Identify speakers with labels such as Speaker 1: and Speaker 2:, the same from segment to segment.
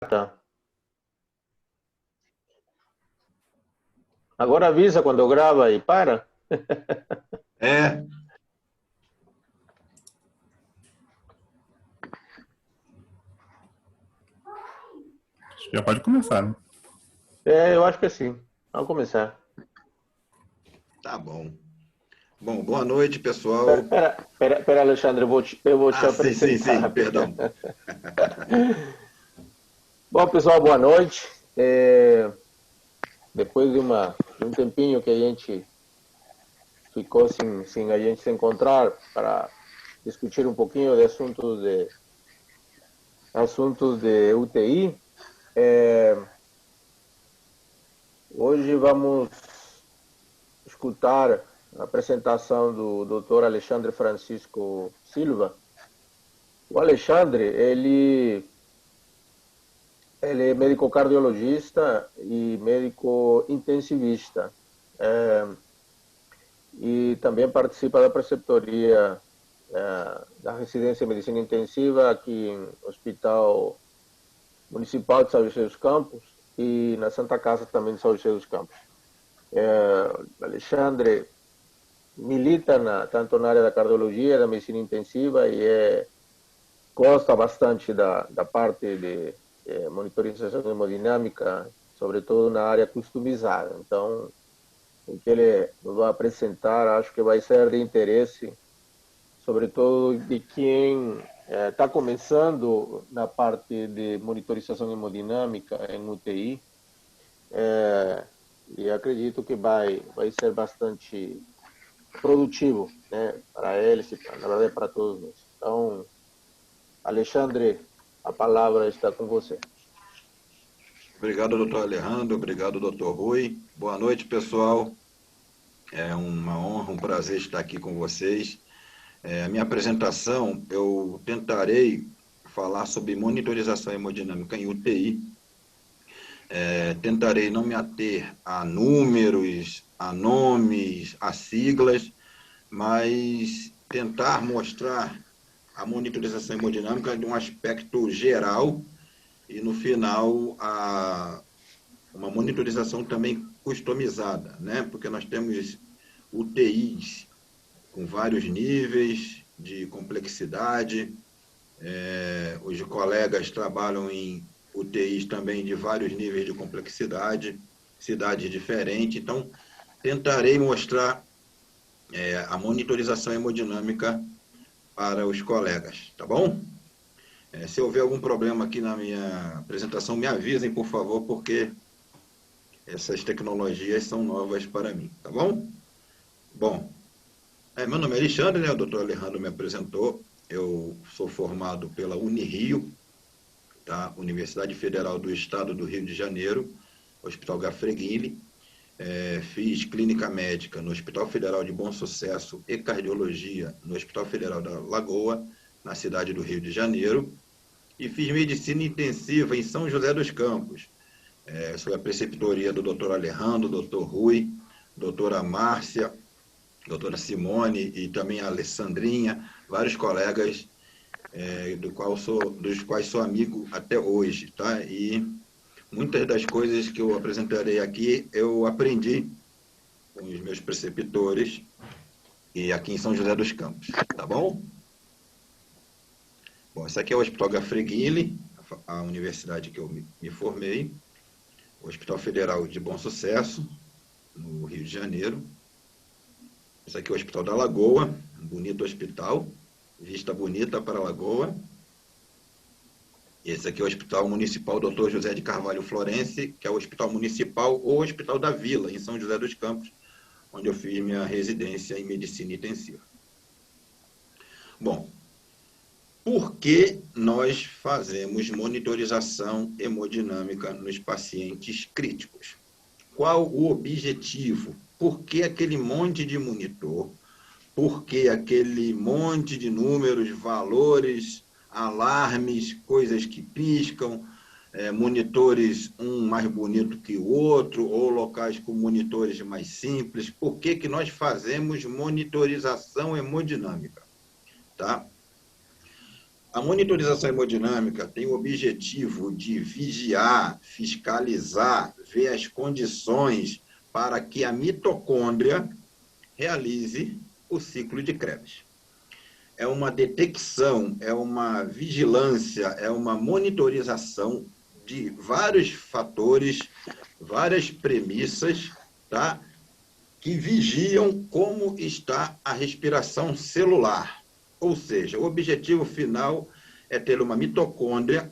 Speaker 1: Tá. Agora avisa quando eu gravo aí, para.
Speaker 2: É,
Speaker 3: Já pode começar, né?
Speaker 1: Eu acho que é sim. Vamos começar.
Speaker 2: tá bom. Bom, boa noite,
Speaker 1: Pera,
Speaker 2: pessoal.
Speaker 1: pera, pera, pera, Alexandre, eu vou te
Speaker 2: Sim,
Speaker 1: apresentar.
Speaker 2: perdão.
Speaker 1: Bom, pessoal, boa noite. Depois de um tempinho que a gente ficou sem a gente se encontrar para discutir um pouquinho de assuntos de UTI, hoje vamos escutar a apresentação do Dr. Alexandre Francisco Silva. O Alexandre, ele é médico cardiologista e médico intensivista. É, e também participa da preceptoria da residência de medicina intensiva aqui no Hospital Municipal de São José dos Campos e na Santa Casa também de São José dos Campos. Alexandre milita tanto na área da cardiologia, da medicina intensiva e gosta bastante da parte de monitorização hemodinâmica, sobretudo na área customizada. Então, o que ele nos vai apresentar, acho que vai ser de interesse, sobretudo de quem está começando na parte de monitorização hemodinâmica em UTI, e acredito que vai ser bastante produtivo, né, para eles e, na verdade, para todos nós. Então, Alexandre, a palavra está com você.
Speaker 2: Obrigado, doutor Alejandro. Obrigado, doutor Rui. Boa noite, pessoal. É uma honra, um prazer estar aqui com vocês. A minha apresentação, eu tentarei falar sobre monitorização hemodinâmica em UTI. Tentarei não me ater a números, a nomes, a siglas, mas tentar mostrar a monitorização hemodinâmica de um aspecto geral e, no final, uma monitorização também customizada, né? Porque nós temos UTIs com vários níveis de complexidade, os colegas trabalham em UTIs também de vários níveis de complexidade, cidades diferentes, então tentarei mostrar a monitorização hemodinâmica para os colegas, tá bom? Se houver algum problema aqui na minha apresentação, me avisem, por favor, porque essas tecnologias são novas para mim, tá bom? Bom, meu nome é Alexandre, né? O doutor Alejandro me apresentou. Eu sou formado pela Unirio, tá? Universidade Federal do Estado do Rio de Janeiro, Hospital Gafreguili. Fiz clínica médica no Hospital Federal de Bom Sucesso e cardiologia no Hospital Federal da Lagoa, na cidade do Rio de Janeiro. E fiz medicina intensiva em São José dos Campos, sob a preceptoria do doutor Alejandro, doutor Rui, doutora Márcia, doutora Simone e também a Alessandrinha, vários colegas dos quais sou amigo até hoje, tá? E muitas das coisas que eu apresentarei aqui eu aprendi com os meus preceptores e aqui em São José dos Campos, tá bom? Bom, esse aqui é o Hospital Gafreguili, a universidade que eu me formei, o Hospital Federal de Bom Sucesso, no Rio de Janeiro. Esse aqui é o Hospital da Lagoa, um bonito hospital, vista bonita para a Lagoa. Esse aqui é o Hospital Municipal Dr. José de Carvalho Florense, que é o Hospital Municipal ou Hospital da Vila, em São José dos Campos, onde eu fiz minha residência em medicina intensiva. Bom, por que nós fazemos monitorização hemodinâmica nos pacientes críticos? Qual o objetivo? Por que aquele monte de monitor? Por que aquele monte de números, valores, alarmes, coisas que piscam, monitores um mais bonito que o outro, ou locais com monitores mais simples? Por que nós fazemos monitorização hemodinâmica? Tá? A monitorização hemodinâmica tem o objetivo de vigiar, fiscalizar, ver as condições para que a mitocôndria realize o ciclo de Krebs. É uma detecção, é uma vigilância, é uma monitorização de vários fatores, várias premissas, tá? Que vigiam como está a respiração celular. Ou seja, o objetivo final é ter uma mitocôndria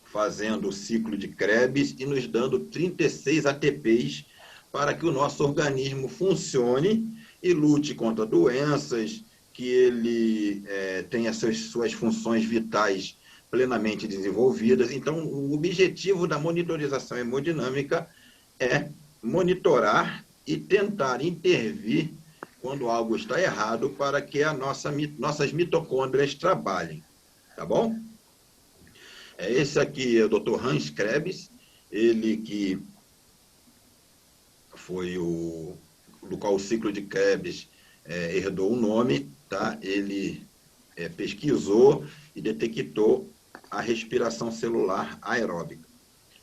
Speaker 2: fazendo o ciclo de Krebs e nos dando 36 ATPs para que o nosso organismo funcione e lute contra doenças, que ele tenha suas funções vitais plenamente desenvolvidas. Então, o objetivo da monitorização hemodinâmica é monitorar e tentar intervir quando algo está errado para que nossas mitocôndrias trabalhem. Tá bom? Esse aqui é o Dr. Hans Krebs, ele que foi do qual o ciclo de Krebs herdou o nome, tá? Ele pesquisou e detectou a respiração celular aeróbica.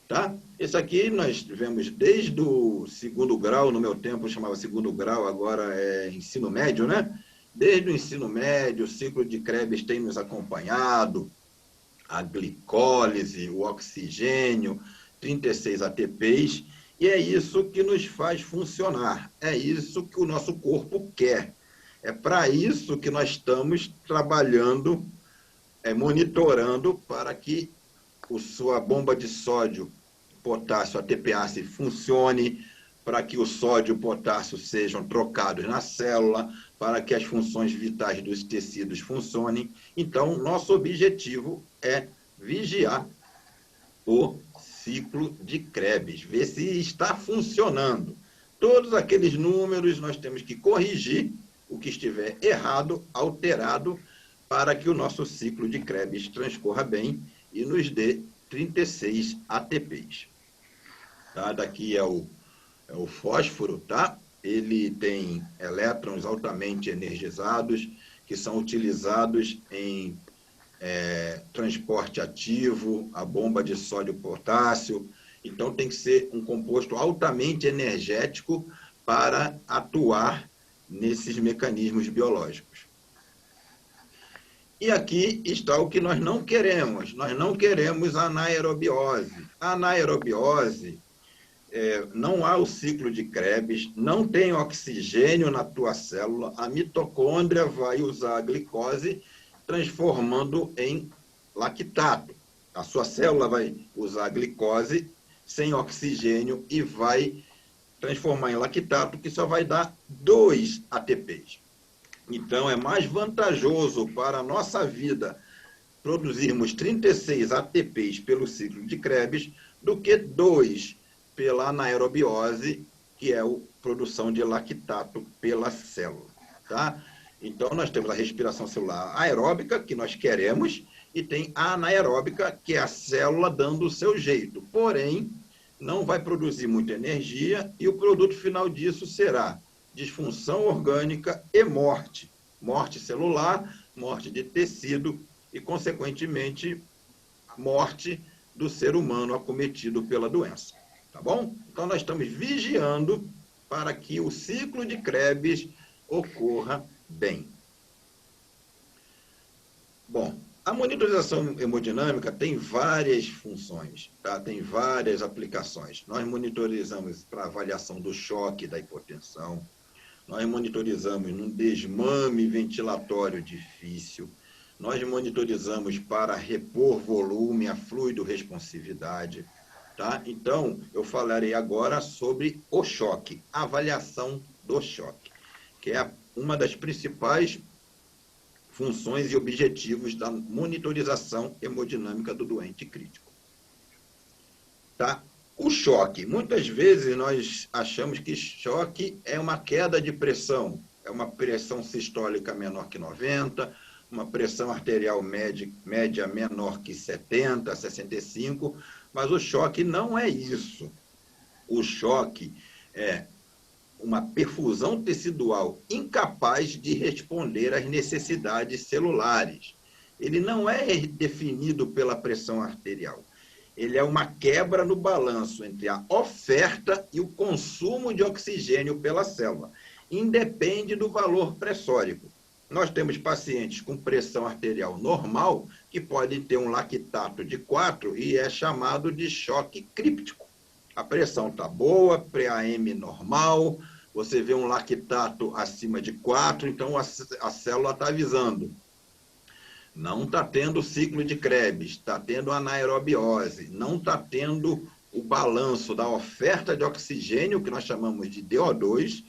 Speaker 2: Tá? Esse aqui nós vemos desde o segundo grau, no meu tempo chamava segundo grau, agora é ensino médio, né? Desde o ensino médio, o ciclo de Krebs tem nos acompanhado, a glicólise, o oxigênio, 36 ATPs, e é isso que nos faz funcionar, é isso que o nosso corpo quer. É para isso que nós estamos trabalhando, monitorando para que sua bomba de sódio, potássio, a TPase, funcione, para que o sódio e o potássio sejam trocados na célula, para que as funções vitais dos tecidos funcionem. Então, nosso objetivo é vigiar o ciclo de Krebs, ver se está funcionando. Todos aqueles números nós temos que corrigir o que estiver errado, alterado, para que o nosso ciclo de Krebs transcorra bem e nos dê 36 ATPs. Tá? Daqui é o fósforo, tá? Ele tem elétrons altamente energizados que são utilizados em transporte ativo, a bomba de sódio e potássio. Então, tem que ser um composto altamente energético para atuar nesses mecanismos biológicos. E aqui está o que nós não queremos. Nós não queremos a anaerobiose. A anaerobiose, não há o ciclo de Krebs, não tem oxigênio na tua célula, a mitocôndria vai usar a glicose transformando em lactato. A sua célula vai usar a glicose sem oxigênio e vai transformar em lactato, que só vai dar 2 ATPs. Então, é mais vantajoso para a nossa vida produzirmos 36 ATPs pelo ciclo de Krebs do que 2 pela anaerobiose, que é a produção de lactato pela célula. Tá? Então, nós temos a respiração celular aeróbica, que nós queremos, e tem a anaeróbica, que é a célula dando o seu jeito. Porém, não vai produzir muita energia e o produto final disso será disfunção orgânica e morte. Morte celular, morte de tecido e, consequentemente, morte do ser humano acometido pela doença. Tá bom? Então, nós estamos vigiando para que o ciclo de Krebs ocorra bem. Bom, a monitorização hemodinâmica tem várias funções, tá? Tem várias aplicações. Nós monitorizamos para avaliação do choque da hipotensão, nós monitorizamos num desmame ventilatório difícil, nós monitorizamos para repor volume, a fluido-responsividade. Tá? Então, eu falarei agora sobre o choque, a avaliação do choque, que é uma das principais funções e objetivos da monitorização hemodinâmica do doente crítico. Tá? O choque, muitas vezes nós achamos que choque é uma queda de pressão, é uma pressão sistólica menor que 90, uma pressão arterial média menor que 70, 65, mas o choque não é isso. O choque é uma perfusão tecidual incapaz de responder às necessidades celulares. ele não é definido pela pressão arterial. Ele é uma quebra no balanço entre a oferta e o consumo de oxigênio pela célula. Independe do valor pressórico. Nós temos pacientes com pressão arterial normal que podem ter um lactato de 4 e é chamado de choque críptico. A pressão está boa, pré-AM normal, você vê um lactato acima de 4, então a célula está avisando. Não está tendo ciclo de Krebs, está tendo anaerobiose, não está tendo o balanço da oferta de oxigênio, que nós chamamos de DO2,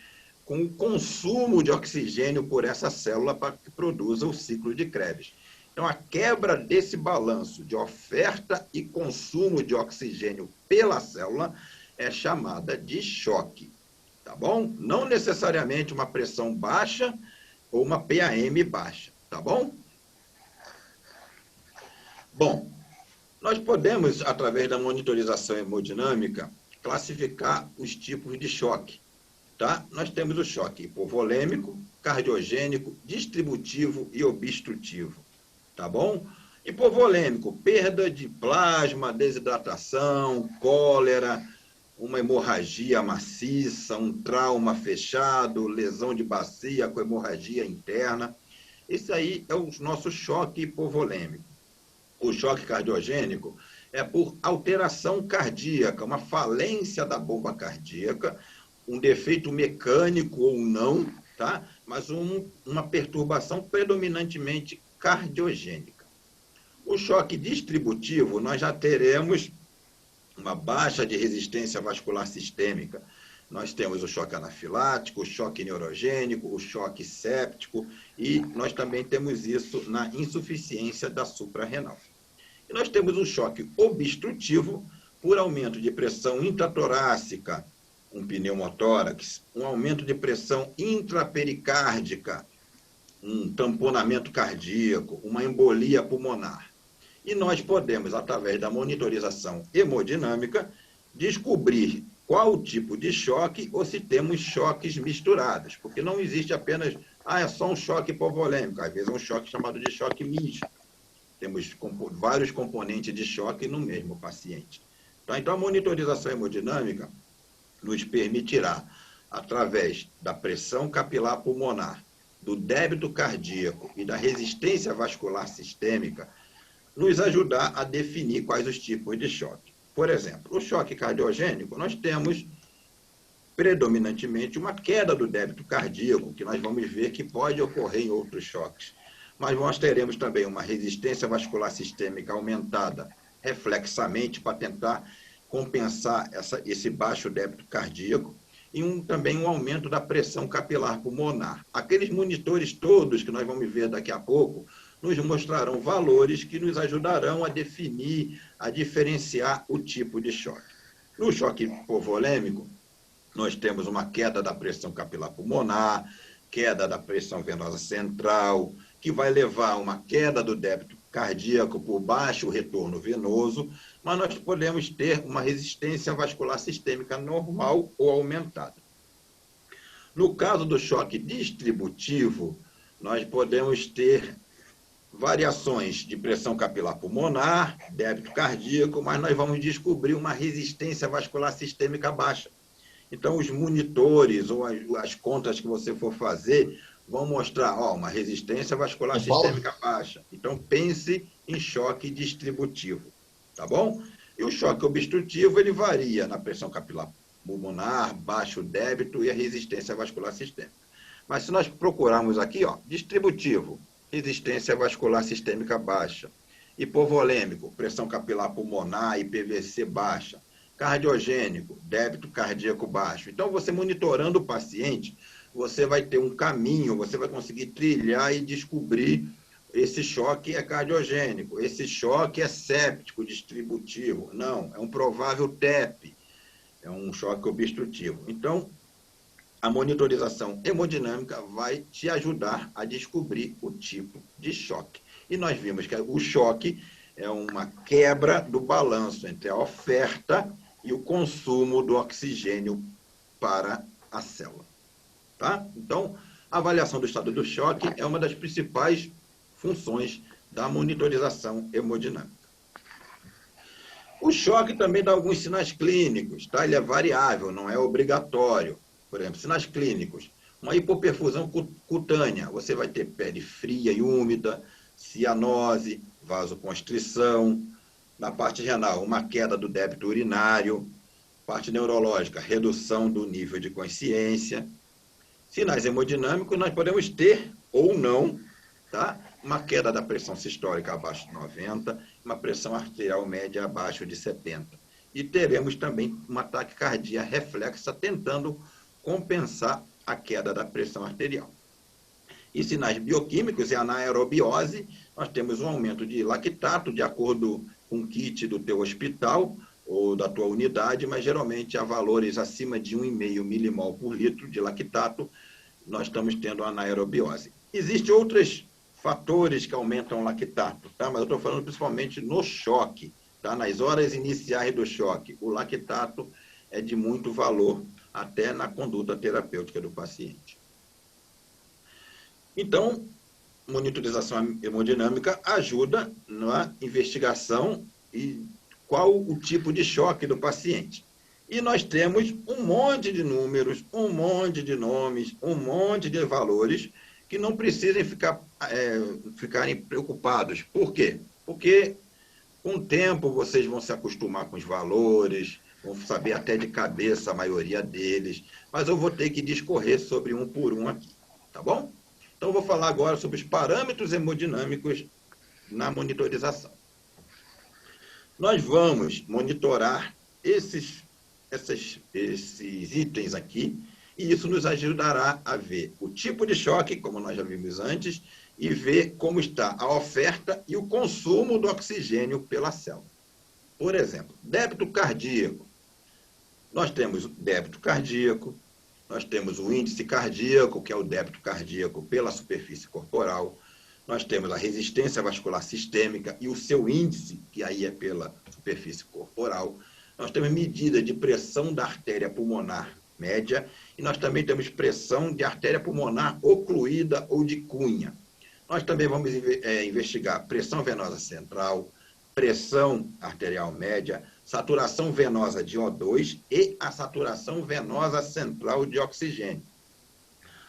Speaker 2: com o consumo de oxigênio por essa célula para que produza o ciclo de Krebs. Então, a quebra desse balanço de oferta e consumo de oxigênio pela célula é chamada de choque, tá bom? Não necessariamente uma pressão baixa ou uma PAM baixa, tá bom? Bom, nós podemos, através da monitorização hemodinâmica, classificar os tipos de choque. Tá? Nós temos o choque hipovolêmico, cardiogênico, distributivo e obstrutivo. Tá bom? Hipovolêmico, perda de plasma, desidratação, cólera, uma hemorragia maciça, um trauma fechado, lesão de bacia com hemorragia interna. Esse aí é o nosso choque hipovolêmico. O choque cardiogênico é por alteração cardíaca, uma falência da bomba cardíaca, um defeito mecânico ou não, tá? Mas uma perturbação predominantemente cardiogênica. O choque distributivo, nós já teremos uma baixa de resistência vascular sistêmica. Nós temos o choque anafilático, o choque neurogênico, o choque séptico, e nós também temos isso na insuficiência da suprarrenal. E nós temos o choque obstrutivo por aumento de pressão intratorácica, um pneumotórax, um aumento de pressão intrapericárdica, um tamponamento cardíaco, uma embolia pulmonar. E nós podemos, através da monitorização hemodinâmica, descobrir qual o tipo de choque ou se temos choques misturados, porque não existe apenas, é só um choque hipovolêmico, às vezes é um choque chamado de choque misto. Temos vários componentes de choque no mesmo paciente. Então, a monitorização hemodinâmica nos permitirá, através da pressão capilar pulmonar, do débito cardíaco e da resistência vascular sistêmica, nos ajudar a definir quais os tipos de choque. Por exemplo, o choque cardiogênico, nós temos predominantemente uma queda do débito cardíaco, que nós vamos ver que pode ocorrer em outros choques. Mas nós teremos também uma resistência vascular sistêmica aumentada reflexamente para tentar compensar esse baixo débito cardíaco e também um aumento da pressão capilar pulmonar. Aqueles monitores todos que nós vamos ver daqui a pouco nos mostrarão valores que nos ajudarão a definir, a diferenciar o tipo de choque. No choque hipovolêmico, nós temos uma queda da pressão capilar pulmonar, queda da pressão venosa central, que vai levar a uma queda do débito cardíaco por baixo retorno venoso, mas nós podemos ter uma resistência vascular sistêmica normal ou aumentada. No caso do choque distributivo, nós podemos ter variações de pressão capilar pulmonar, débito cardíaco, mas nós vamos descobrir uma resistência vascular sistêmica baixa. Então, os monitores ou as contas que você for fazer vão mostrar uma resistência vascular sistêmica baixa. Então, pense em choque distributivo, tá bom? E o choque obstrutivo, ele varia na pressão capilar pulmonar, baixo débito e a resistência vascular sistêmica. Mas se nós procurarmos aqui, distributivo, resistência vascular sistêmica baixa, hipovolêmico, pressão capilar pulmonar e PVC baixa, cardiogênico, débito cardíaco baixo. Então, você monitorando o paciente, você vai ter um caminho, você vai conseguir trilhar e descobrir esse choque é cardiogênico, esse choque é séptico, distributivo. Não, é um provável TEP, é um choque obstrutivo. Então, a monitorização hemodinâmica vai te ajudar a descobrir o tipo de choque. E nós vimos que o choque é uma quebra do balanço entre a oferta e o consumo do oxigênio para a célula. Tá? Então, a avaliação do estado do choque é uma das principais funções da monitorização hemodinâmica. O choque também dá alguns sinais clínicos, tá? Ele é variável, não é obrigatório. Por exemplo, sinais clínicos. Uma hipoperfusão cutânea, você vai ter pele fria e úmida, cianose, vasoconstrição. Na parte renal, uma queda do débito urinário. Parte neurológica, redução do nível de consciência. Sinais hemodinâmicos, nós podemos ter ou não, tá? Uma queda da pressão sistólica abaixo de 90, uma pressão arterial média abaixo de 70. E teremos também uma taquicardia reflexa, tentando compensar a queda da pressão arterial. E sinais bioquímicos é a anaerobiose, nós temos um aumento de lactato, de acordo com o kit do teu hospital ou da tua unidade, mas geralmente a valores acima de 1,5 milimol por litro de lactato, nós estamos tendo a anaerobiose. Existem outros fatores que aumentam o lactato, tá? Mas eu estou falando principalmente no choque, tá? Nas horas iniciais do choque. O lactato é de muito valor, até na conduta terapêutica do paciente. Então, monitorização hemodinâmica ajuda na investigação e qual o tipo de choque do paciente. E nós temos um monte de números, um monte de nomes, um monte de valores que não precisem ficarem preocupados. Por quê? Porque com o tempo vocês vão se acostumar com os valores, vão saber até de cabeça a maioria deles, mas eu vou ter que discorrer sobre um por um aqui, tá bom? Então, eu vou falar agora sobre os parâmetros hemodinâmicos na monitorização. Nós vamos monitorar esses itens aqui, e isso nos ajudará a ver o tipo de choque, como nós já vimos antes, e ver como está a oferta e o consumo do oxigênio pela célula. Por exemplo, débito cardíaco. Nós temos o débito cardíaco, nós temos o índice cardíaco, que é o débito cardíaco pela superfície corporal, nós temos a resistência vascular sistêmica e o seu índice, que aí é pela superfície corporal. Nós temos medida de pressão da artéria pulmonar média e nós também temos pressão de artéria pulmonar ocluída ou de cunha. Nós também vamos investigar pressão venosa central, pressão arterial média, saturação venosa de O2 e a saturação venosa central de oxigênio.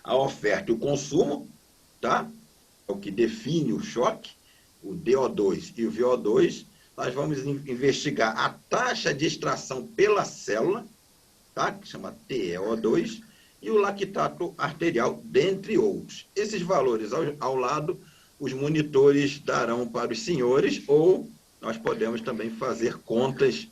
Speaker 2: A oferta e o consumo, tá? É o que define o choque, o DO2 e o VO2. Nós vamos investigar a taxa de extração pela célula, tá? Que chama TeO2, e o lactato arterial, dentre outros. Esses valores ao lado, os monitores darão para os senhores, ou nós podemos também fazer contas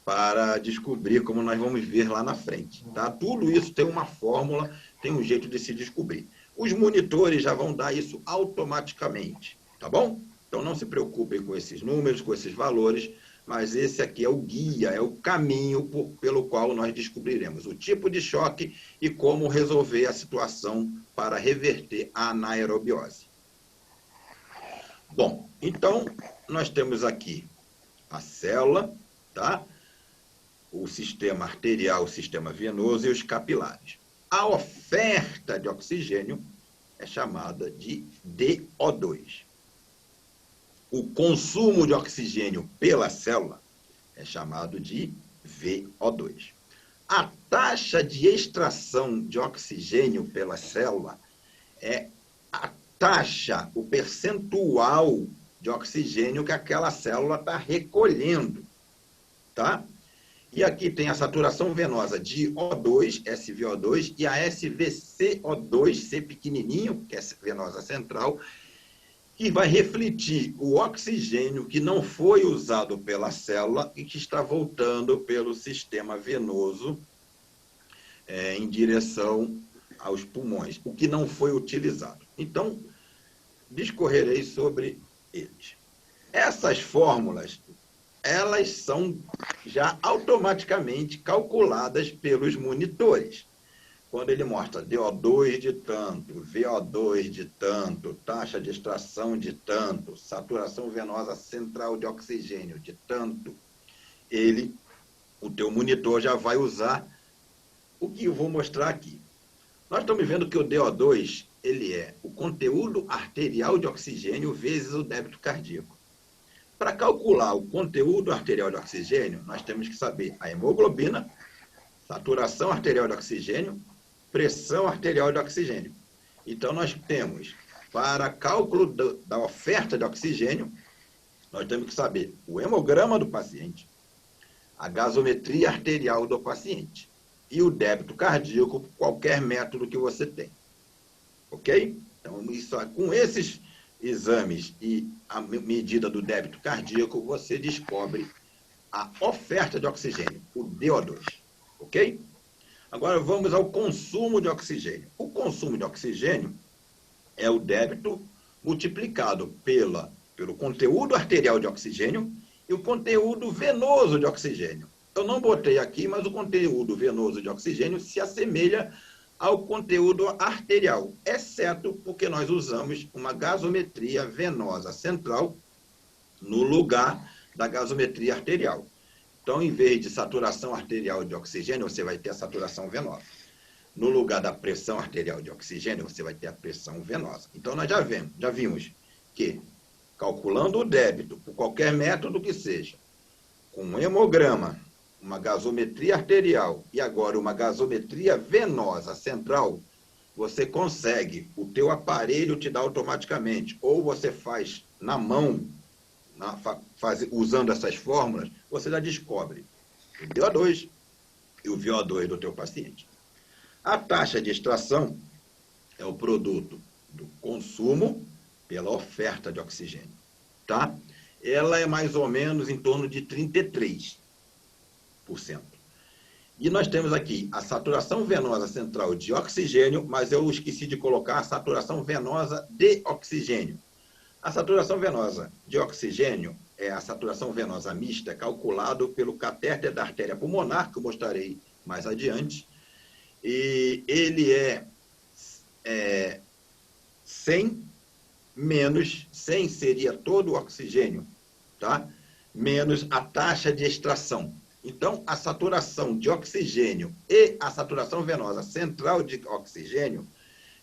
Speaker 2: para descobrir, como nós vamos ver lá na frente. Tá? Tudo isso tem uma fórmula, tem um jeito de se descobrir. Os monitores já vão dar isso automaticamente, tá bom? Então não se preocupem com esses números, com esses valores, mas esse aqui é o guia, é o caminho pelo qual nós descobriremos o tipo de choque e como resolver a situação para reverter a anaerobiose. Bom, então nós temos aqui a célula, tá? O sistema arterial, o sistema venoso e os capilares. A oferta de oxigênio é chamada de DO2. O consumo de oxigênio pela célula é chamado de VO2. A taxa de extração de oxigênio pela célula é a taxa, o percentual de oxigênio que aquela célula está recolhendo, tá? E aqui tem a saturação venosa de O2, SVO2, e a SVCO2, C pequenininho, que é venosa central, que vai refletir o oxigênio que não foi usado pela célula e que está voltando pelo sistema venoso em direção aos pulmões, o que não foi utilizado. Então, discorrerei sobre eles. Essas fórmulas, elas são já automaticamente calculadas pelos monitores. Quando ele mostra DO2 de tanto, VO2 de tanto, taxa de extração de tanto, saturação venosa central de oxigênio de tanto, o teu monitor já vai usar o que eu vou mostrar aqui. Nós estamos vendo que o DO2, ele é o conteúdo arterial de oxigênio vezes o débito cardíaco. Para calcular o conteúdo arterial de oxigênio, nós temos que saber a hemoglobina, saturação arterial de oxigênio, pressão arterial de oxigênio. Então, nós temos, para cálculo da oferta de oxigênio, nós temos que saber o hemograma do paciente, a gasometria arterial do paciente e o débito cardíaco por qualquer método que você tem. Ok? Então, com esses exames e a medida do débito cardíaco, você descobre a oferta de oxigênio, o DO2. Ok? Agora vamos ao consumo de oxigênio. O consumo de oxigênio é o débito multiplicado pelo conteúdo arterial de oxigênio e o conteúdo venoso de oxigênio. Eu não botei aqui, mas o conteúdo venoso de oxigênio se assemelha ao conteúdo arterial, exceto porque nós usamos uma gasometria venosa central no lugar da gasometria arterial. Então, em vez de saturação arterial de oxigênio, você vai ter a saturação venosa. No lugar da pressão arterial de oxigênio, você vai ter a pressão venosa. Então, nós já vimos que, calculando o débito, por qualquer método que seja, com um hemograma, uma gasometria arterial e agora uma gasometria venosa central, você consegue, o teu aparelho te dá automaticamente, ou você faz na mão, usando essas fórmulas, você já descobre o DO2 e o VO2 do teu paciente. A taxa de extração é o produto do consumo pela oferta de oxigênio, tá? Ela é mais ou menos em torno de 33%. E nós temos aqui a saturação venosa central de oxigênio, mas eu esqueci de colocar a saturação venosa de oxigênio. A saturação venosa de oxigênio é a saturação venosa mista, calculado pelo catéter da artéria pulmonar, que eu mostrarei mais adiante. E ele é 100 menos, 100 seria todo o oxigênio, tá? Menos a taxa de extração. Então, a saturação de oxigênio e a saturação venosa central de oxigênio,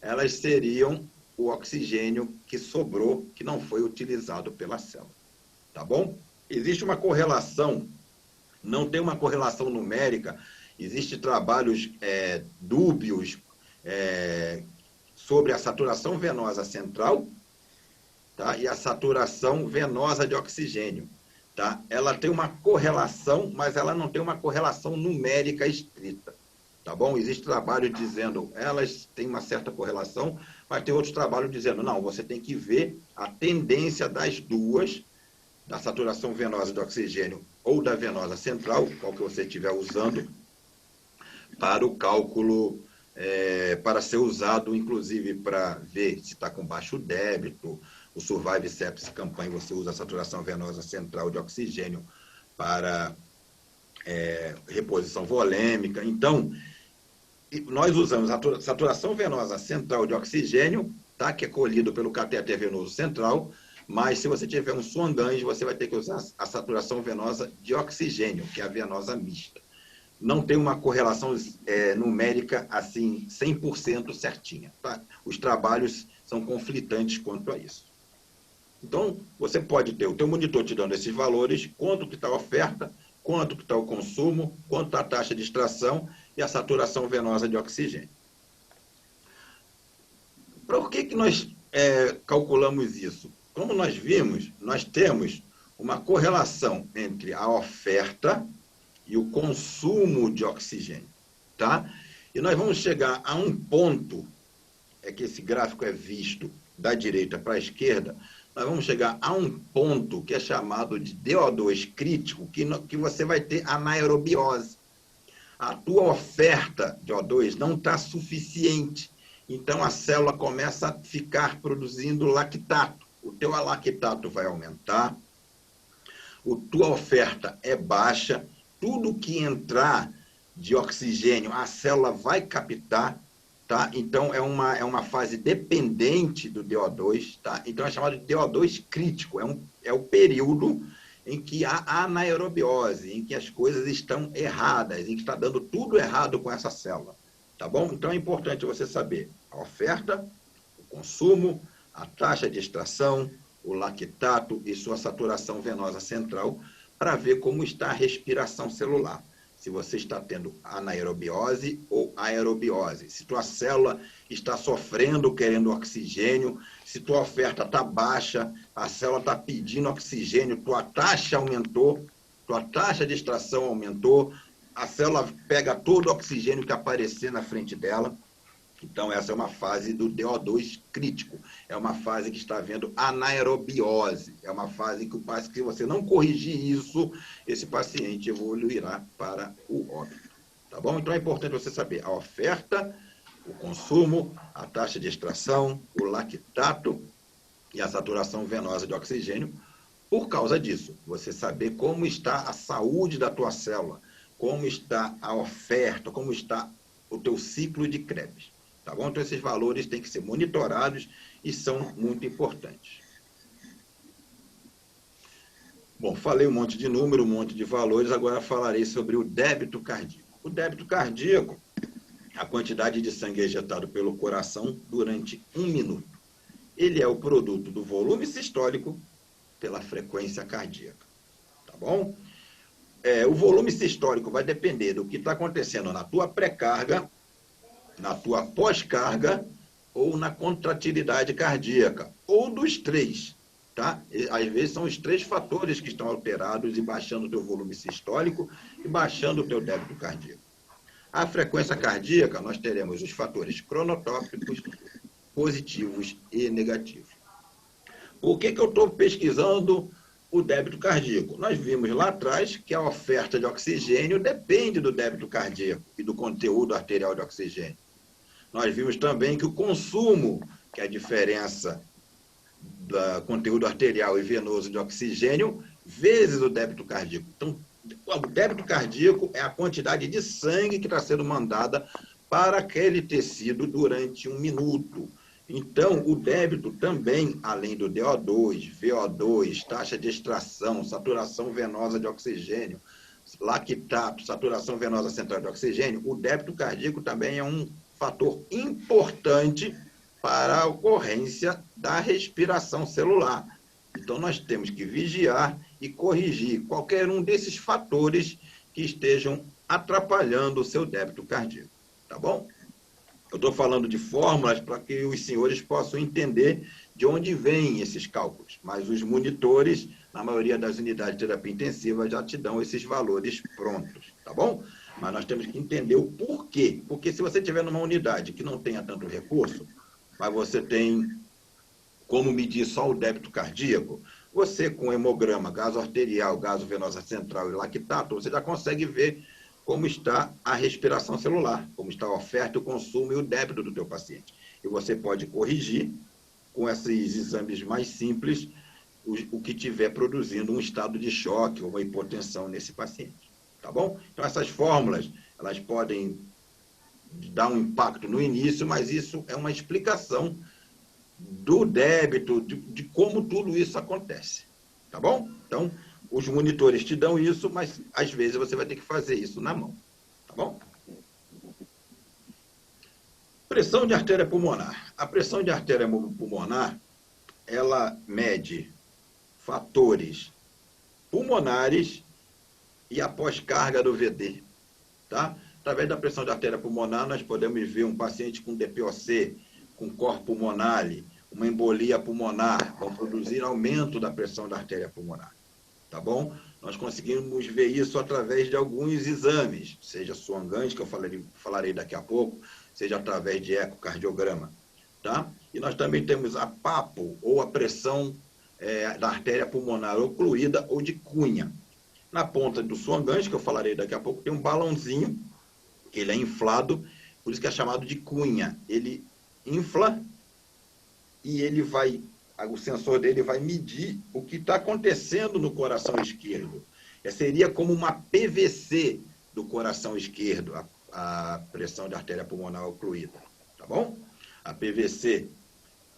Speaker 2: elas seriam o oxigênio que sobrou, que não foi utilizado pela célula. Tá bom? Existe uma correlação, não tem uma correlação numérica, existem trabalhos dúbios sobre a saturação venosa central, tá? E a saturação venosa de oxigênio. Tá? Ela tem uma correlação, mas ela não tem uma correlação numérica estrita. Tá bom? Existe trabalho dizendo elas têm uma certa correlação, mas tem outros trabalhos dizendo não, você tem que ver a tendência das duas, da saturação venosa de oxigênio ou da venosa central, qual que você estiver usando, para o cálculo, para ser usado, inclusive, para ver se está com baixo débito. O Survive Sepsis Campaign, você usa a saturação venosa central de oxigênio para reposição volêmica. Então, nós usamos a saturação venosa central de oxigênio, tá? Que é colhido pelo catéter venoso central, mas se você tiver um Swan-Ganz, você vai ter que usar a saturação venosa de oxigênio, que é a venosa mista. Não tem uma correlação numérica assim 100% certinha. Tá? Os trabalhos são conflitantes quanto a isso. Então, você pode ter o teu monitor te dando esses valores, quanto que está a oferta, quanto que está o consumo, quanto está a taxa de extração e a saturação venosa de oxigênio. Por que nós calculamos isso? Como nós vimos, nós temos uma correlação entre a oferta e o consumo de oxigênio, tá? E nós vamos chegar a um ponto, que esse gráfico é visto da direita para a esquerda, nós vamos chegar a um ponto que é chamado de DO2 crítico, que você vai ter anaerobiose. A tua oferta de O2 não está suficiente, então a célula começa a ficar produzindo lactato. O teu lactato vai aumentar, a tua oferta é baixa, tudo que entrar de oxigênio a célula vai captar, tá? Então, é uma fase dependente do DO2, tá? Então, é chamado de DO2 crítico, é o período em que há anaerobiose, em que as coisas estão erradas, em que está dando tudo errado com essa célula, Tá bom? Então é importante você saber a oferta, o consumo, a taxa de extração, o lactato e sua saturação venosa central, para ver como está a respiração celular. Se você está tendo anaerobiose ou aerobiose. Se tua célula está sofrendo, querendo oxigênio, se tua oferta está baixa, a célula está pedindo oxigênio, tua taxa aumentou, tua taxa de extração aumentou, a célula pega todo o oxigênio que aparecer na frente dela. Então, essa é uma fase do DO2 crítico. É uma fase que está havendo anaerobiose. É uma fase que, se você não corrigir isso, esse paciente evoluirá para o óbito. Tá bom? Então, é importante você saber a oferta, o consumo, a taxa de extração, o lactato e a saturação venosa de oxigênio. Por causa disso, você saber como está a saúde da tua célula, como está a oferta, como está o teu ciclo de Krebs. Tá bom? Então, esses valores têm que ser monitorados e são muito importantes. Bom, falei um monte de número, um monte de valores, agora falarei sobre o débito cardíaco. O débito cardíaco, a quantidade de sangue ejetado pelo coração durante 1 minuto. Ele é o produto do volume sistólico pela frequência cardíaca. Tá bom? O volume sistólico vai depender do que está acontecendo na tua pré-carga, na tua pós-carga ou na contratilidade cardíaca, ou dos três, tá? Às vezes são os 3 fatores que estão alterados e baixando o teu volume sistólico e baixando o teu débito cardíaco. A frequência cardíaca, nós teremos os fatores cronotópicos, positivos e negativos. Por que eu estou pesquisando o débito cardíaco? Nós vimos lá atrás que a oferta de oxigênio depende do débito cardíaco e do conteúdo arterial de oxigênio. Nós vimos também que o consumo, que é a diferença do conteúdo arterial e venoso de oxigênio, vezes o débito cardíaco. Então, o débito cardíaco é a quantidade de sangue que está sendo mandada para aquele tecido durante 1 minuto. Então, o débito também, além do DO2, VO2, taxa de extração, saturação venosa de oxigênio, lactato, saturação venosa central de oxigênio, o débito cardíaco também é um fator importante para a ocorrência da respiração celular. Então, nós temos que vigiar e corrigir qualquer um desses fatores que estejam atrapalhando o seu débito cardíaco. Tá bom? Eu estou falando de fórmulas para que os senhores possam entender de onde vêm esses cálculos, mas os monitores, na maioria das unidades de terapia intensiva, já te dão esses valores prontos, tá bom? Mas nós temos que entender o porquê. Porque se você estiver numa unidade que não tenha tanto recurso, mas você tem como medir só o débito cardíaco, você com hemograma, gaso arterial, gaso venosa central e lactato, você já consegue ver como está a respiração celular, como está a oferta, o consumo e o débito do teu paciente. E você pode corrigir com esses exames mais simples o que estiver produzindo um estado de choque ou uma hipotensão nesse paciente. Tá bom? Então, essas fórmulas, elas podem dar um impacto no início, mas isso é uma explicação do débito, de como tudo isso acontece. Tá bom? Então, os monitores te dão isso, mas às vezes você vai ter que fazer isso na mão. Tá bom? Pressão de artéria pulmonar. A pressão de artéria pulmonar, ela mede fatores pulmonares e a pós-carga do VD. Tá? Através da pressão de artéria pulmonar, nós podemos ver um paciente com DPOC, com corpo pulmonar, uma embolia pulmonar, vão produzir aumento da pressão da artéria pulmonar. Tá bom? Nós conseguimos ver isso através de alguns exames, seja Swan-Ganz, que eu falarei daqui a pouco, seja através de ecocardiograma. Tá? E nós também temos a PAPO, ou a pressão da artéria pulmonar ocluída ou de Cunha. Na ponta do Swan-Ganz, que eu falarei daqui a pouco, tem um balãozinho, que ele é inflado, por isso que é chamado de Cunha. Ele infla e ele vai, o sensor dele vai medir o que está acontecendo no coração esquerdo. Seria como uma PVC do coração esquerdo, a pressão de artéria pulmonar ocluída. Tá bom? A PVC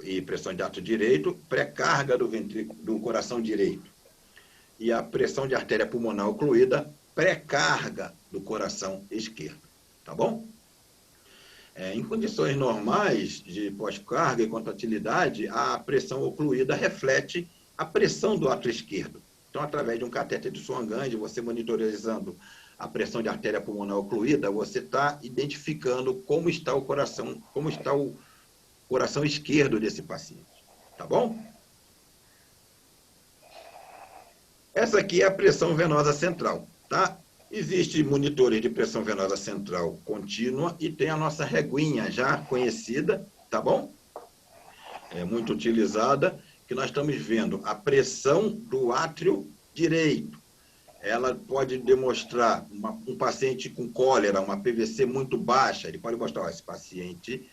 Speaker 2: e pressão de arto direito, pré-carga do coração direito. E a pressão de artéria pulmonar ocluída, pré-carga do coração esquerdo. Tá bom? Em condições normais de pós-carga e contratilidade, a pressão ocluída reflete a pressão do átrio esquerdo. Então, através de um catéter de Swan-Ganz, você monitorizando a pressão de artéria pulmonar ocluída, você está identificando como está o coração esquerdo desse paciente. Tá bom? Essa aqui é a pressão venosa central, tá? Existem monitores de pressão venosa central contínua e tem a nossa reguinha já conhecida, tá bom? É muito utilizada, que nós estamos vendo a pressão do átrio direito. Ela pode demonstrar um paciente com cólera, uma PVC muito baixa, ele pode mostrar, ó, esse paciente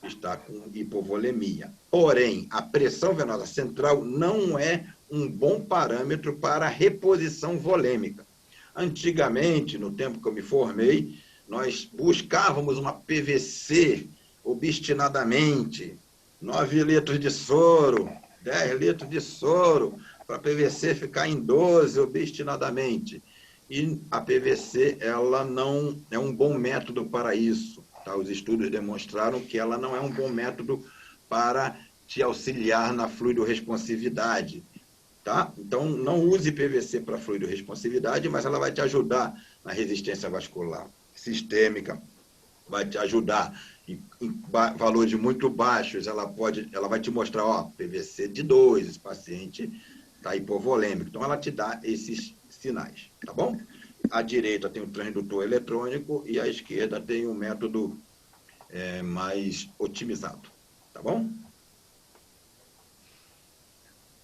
Speaker 2: está com hipovolemia. Porém, a pressão venosa central não é um bom parâmetro para a reposição volêmica. Antigamente, no tempo que eu me formei, nós buscávamos uma PVC obstinadamente, 9 litros de soro, 10 litros de soro, para a PVC ficar em 12 obstinadamente. E a PVC, ela não é um bom método para isso. Tá? Os estudos demonstraram que ela não é um bom método para te auxiliar na fluidoresponsividade. Tá? Então, não use PVC para fluidoresponsividade, mas ela vai te ajudar na resistência vascular sistêmica, vai te ajudar em valores muito baixos, ela vai te mostrar, ó, PVC de 2, esse paciente está hipovolêmico. Então, ela te dá esses sinais, tá bom? À direita tem o transdutor eletrônico e à esquerda tem o método mais otimizado, tá bom?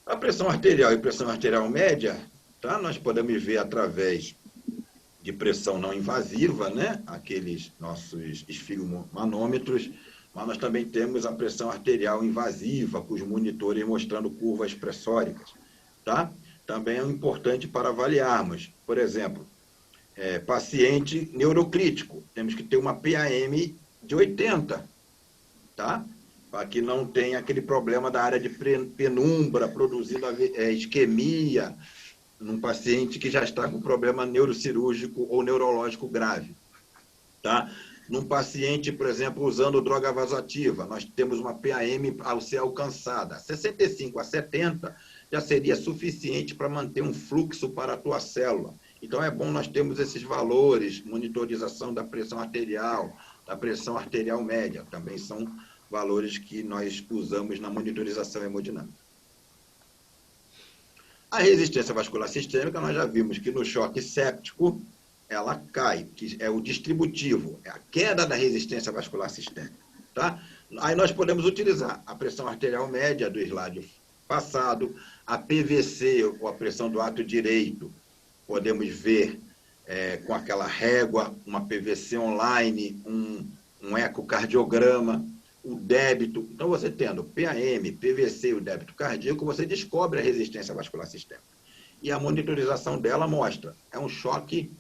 Speaker 2: A pressão arterial e pressão arterial média, tá? Nós podemos ver através de pressão não invasiva, né? Aqueles nossos esfigmomanômetros, mas nós também temos a pressão arterial invasiva, com os monitores mostrando curvas pressóricas, tá? Também é importante para avaliarmos, por exemplo, paciente neurocrítico, temos que ter uma PAM de 80, tá? Para que não tenha aquele problema da área de penumbra, produzindo isquemia, num paciente que já está com problema neurocirúrgico ou neurológico grave. Tá? Num paciente, por exemplo, usando droga vasoativa, nós temos uma PAM ao ser alcançada. 65 a 70 já seria suficiente para manter um fluxo para a tua célula. Então, é bom nós termos esses valores, monitorização da pressão arterial média, também são valores que nós usamos na monitorização hemodinâmica. A resistência vascular sistêmica, nós já vimos que no choque séptico, ela cai, que é o distributivo, é a queda da resistência vascular sistêmica. Tá? Aí nós podemos utilizar a pressão arterial média do slide passado, a PVC, ou a pressão do átrio direito, podemos ver com aquela régua, uma PVC online, um ecocardiograma, o débito. Então, você tendo PAM, PVC e o débito cardíaco, você descobre a resistência vascular sistêmica. E a monitorização dela mostra, é um choque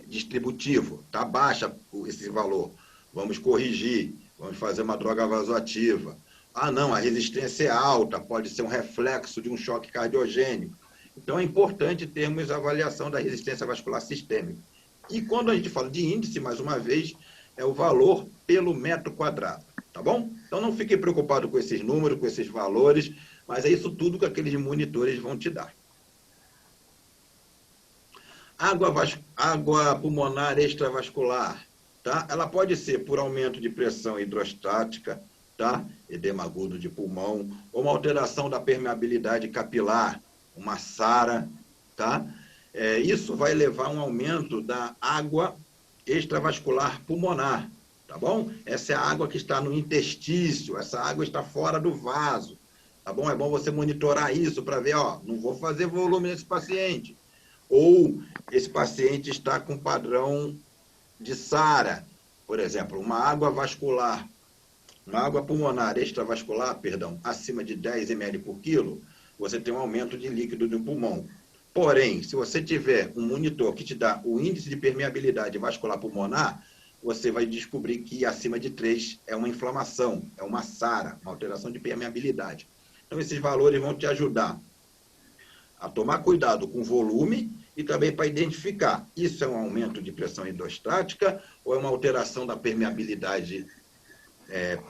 Speaker 2: distributivo, está baixa esse valor, vamos corrigir, vamos fazer uma droga vasoativa. Ah, não, a resistência é alta, pode ser um reflexo de um choque cardiogênico. Então, é importante termos a avaliação da resistência vascular sistêmica. E quando a gente fala de índice, mais uma vez, é o valor pelo metro quadrado, tá bom? Então, não fiquem preocupados com esses números, com esses valores, mas é isso tudo que aqueles monitores vão te dar. Água pulmonar extravascular, tá? Ela pode ser por aumento de pressão hidrostática, tá? Edema agudo de pulmão, ou uma alteração da permeabilidade capilar, uma SARA, tá? Isso vai levar a um aumento da água extravascular pulmonar, tá bom? Essa é a água que está no interstício, essa água está fora do vaso, tá bom? É bom você monitorar isso para ver, ó, não vou fazer volume nesse paciente. Ou esse paciente está com padrão de SARA, por exemplo, uma água pulmonar extravascular, acima de 10 ml por quilo, você tem um aumento de líquido do pulmão. Porém, se você tiver um monitor que te dá o índice de permeabilidade vascular pulmonar, você vai descobrir que acima de 3 é uma inflamação, é uma SARA, uma alteração de permeabilidade. Então, esses valores vão te ajudar a tomar cuidado com volume e também para identificar, isso é um aumento de pressão hidrostática ou é uma alteração da permeabilidade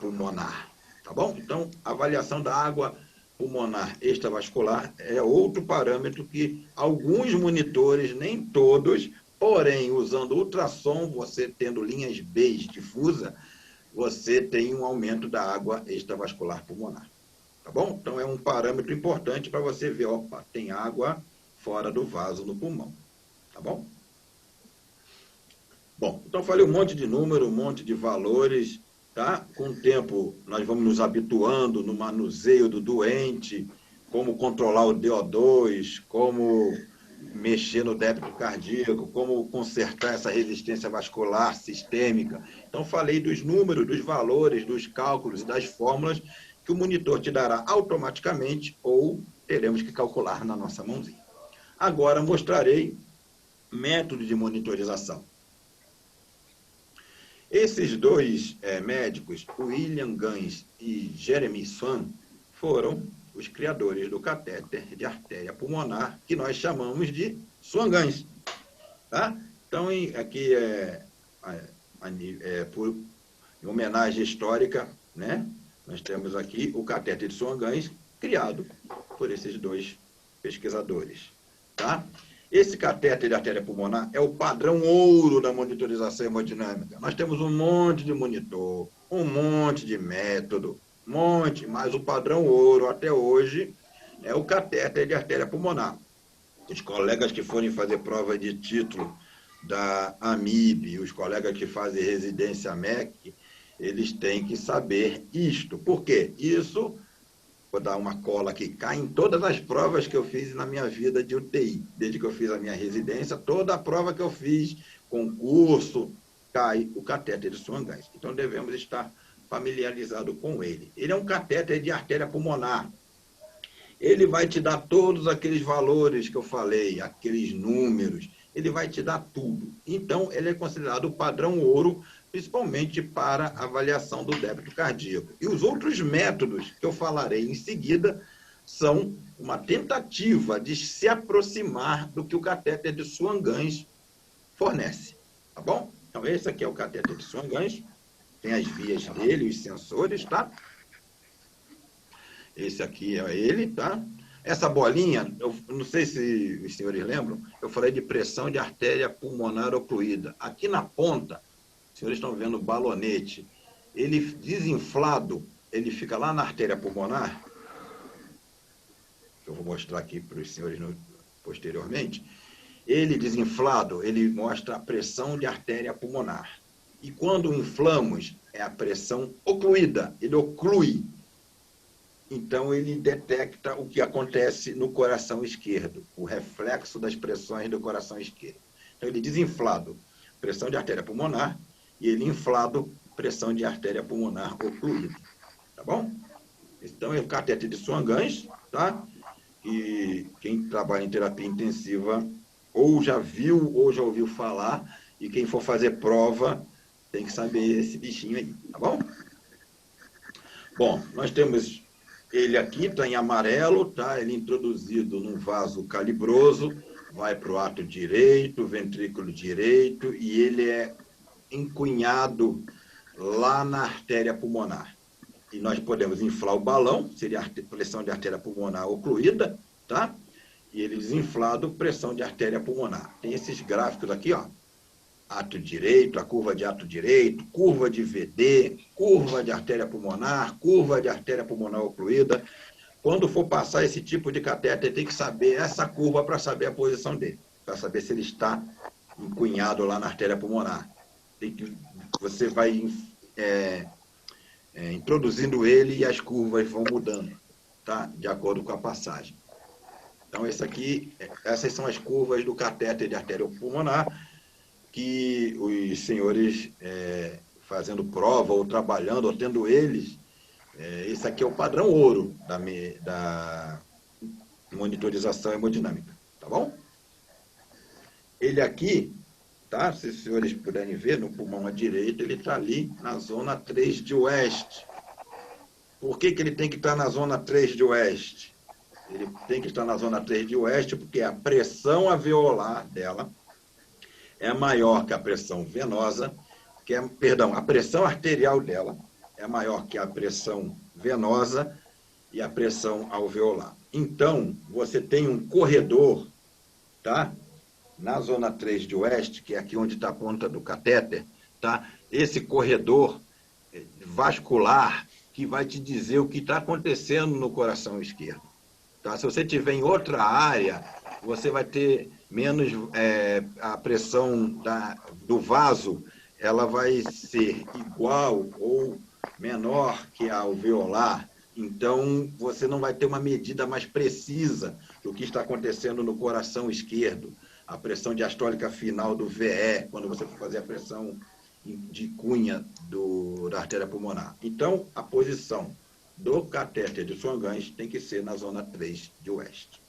Speaker 2: pulmonar, tá bom? Então, a avaliação da água pulmonar extravascular é outro parâmetro que alguns monitores, nem todos, porém, usando ultrassom, você tendo linhas B difusa, você tem um aumento da água extravascular pulmonar, tá bom? Então, é um parâmetro importante para você ver, opa, tem água fora do vaso no pulmão, tá bom? Bom, então falei um monte de número, um monte de valores, tá? Com o tempo, nós vamos nos habituando no manuseio do doente, como controlar o DO2, como mexer no débito cardíaco, como consertar essa resistência vascular sistêmica. Então, falei dos números, dos valores, dos cálculos e das fórmulas que o monitor te dará automaticamente ou teremos que calcular na nossa mãozinha. Agora, mostrarei método de monitorização. Esses dois médicos, William Gans e Jeremy Swan, foram os criadores do catéter de artéria pulmonar, que nós chamamos de Swan-Ganz. Tá? Então, aqui por em homenagem histórica, né? Nós temos aqui o catéter de Swan-Ganz, criado por esses dois pesquisadores. Tá? Esse catéter de artéria pulmonar é o padrão ouro da monitorização hemodinâmica. Nós temos um monte de monitor, um monte de método, mas o padrão ouro até hoje é o catéter de artéria pulmonar. Os colegas que forem fazer prova de título da AMIB, os colegas que fazem residência MEC, eles têm que saber isto. Por quê? Isso... Vou dar uma cola aqui, cai em todas as provas que eu fiz na minha vida de UTI. Desde que eu fiz a minha residência, toda a prova que eu fiz, concurso, cai o catéter de Swan-Ganz. Então, devemos estar familiarizados com ele. Ele é um catéter de artéria pulmonar. Ele vai te dar todos aqueles valores que eu falei, aqueles números. Ele vai te dar tudo. Então, ele é considerado o padrão ouro, principalmente para avaliação do débito cardíaco. E os outros métodos que eu falarei em seguida são uma tentativa de se aproximar do que o catéter de Swan-Ganz fornece. Tá bom? Então, esse aqui é o catéter de Swan-Ganz. Tem as vias dele, os sensores, tá? Esse aqui é ele, tá? Essa bolinha, eu não sei se os senhores lembram, eu falei de pressão de artéria pulmonar ocluída. Aqui na ponta, os senhores estão vendo o balonete. Ele desinflado, ele fica lá na artéria pulmonar. Eu vou mostrar aqui para os senhores posteriormente. Ele desinflado, ele mostra a pressão de artéria pulmonar. E quando inflamos, é a pressão ocluída, ele oclui. Então, ele detecta o que acontece no coração esquerdo, o reflexo das pressões do coração esquerdo. Então, ele desinflado, pressão de artéria pulmonar, e ele inflado, pressão de artéria pulmonar ocluída. Tá bom? Então, é o catéter de Swan-Ganz, tá? E quem trabalha em terapia intensiva ou já viu ou já ouviu falar, e quem for fazer prova tem que saber esse bichinho aí, tá bom? Bom, nós temos ele aqui, está em amarelo, tá? Ele introduzido num vaso calibroso, vai para o ato direito, ventrículo direito, e ele é encunhado lá na artéria pulmonar. E nós podemos inflar o balão, seria a pressão de artéria pulmonar ocluída, tá? E ele desinflado, pressão de artéria pulmonar. Tem esses gráficos aqui, ó. Ato direito, a curva de ato direito, curva de VD, curva de artéria pulmonar ocluída. Quando for passar esse tipo de catéter, tem que saber essa curva para saber a posição dele, para saber se ele está encunhado lá na artéria pulmonar. Você vai introduzindo ele e as curvas vão mudando, tá? De acordo com a passagem. Então, essas são as curvas do catéter de artéria pulmonar, que os senhores fazendo prova ou trabalhando, ou tendo eles, esse aqui é o padrão ouro da monitorização hemodinâmica, tá bom? Ele aqui, tá? Se os senhores puderem ver, no pulmão à direita, ele está ali na zona 3 de oeste. Por que ele tem que estar na zona 3 de oeste? Ele tem que estar na zona 3 de oeste, porque a pressão alveolar dela é maior que a pressão venosa, perdão, a pressão arterial dela é maior que a pressão venosa e a pressão alveolar. Então, você tem um corredor, tá? Na zona 3 de oeste, que é aqui onde está a ponta do catéter, tá? Esse corredor vascular que vai te dizer o que está acontecendo no coração esquerdo. Tá? Se você tiver em outra área, você vai ter menos a pressão do vaso, ela vai ser igual ou menor que a alveolar. Então, você não vai ter uma medida mais precisa do que está acontecendo no coração esquerdo. A pressão diastólica final do VE, quando você for fazer a pressão de cunha da artéria pulmonar. Então, a posição do catéter de Swan-Ganz tem que ser na zona 3 de oeste.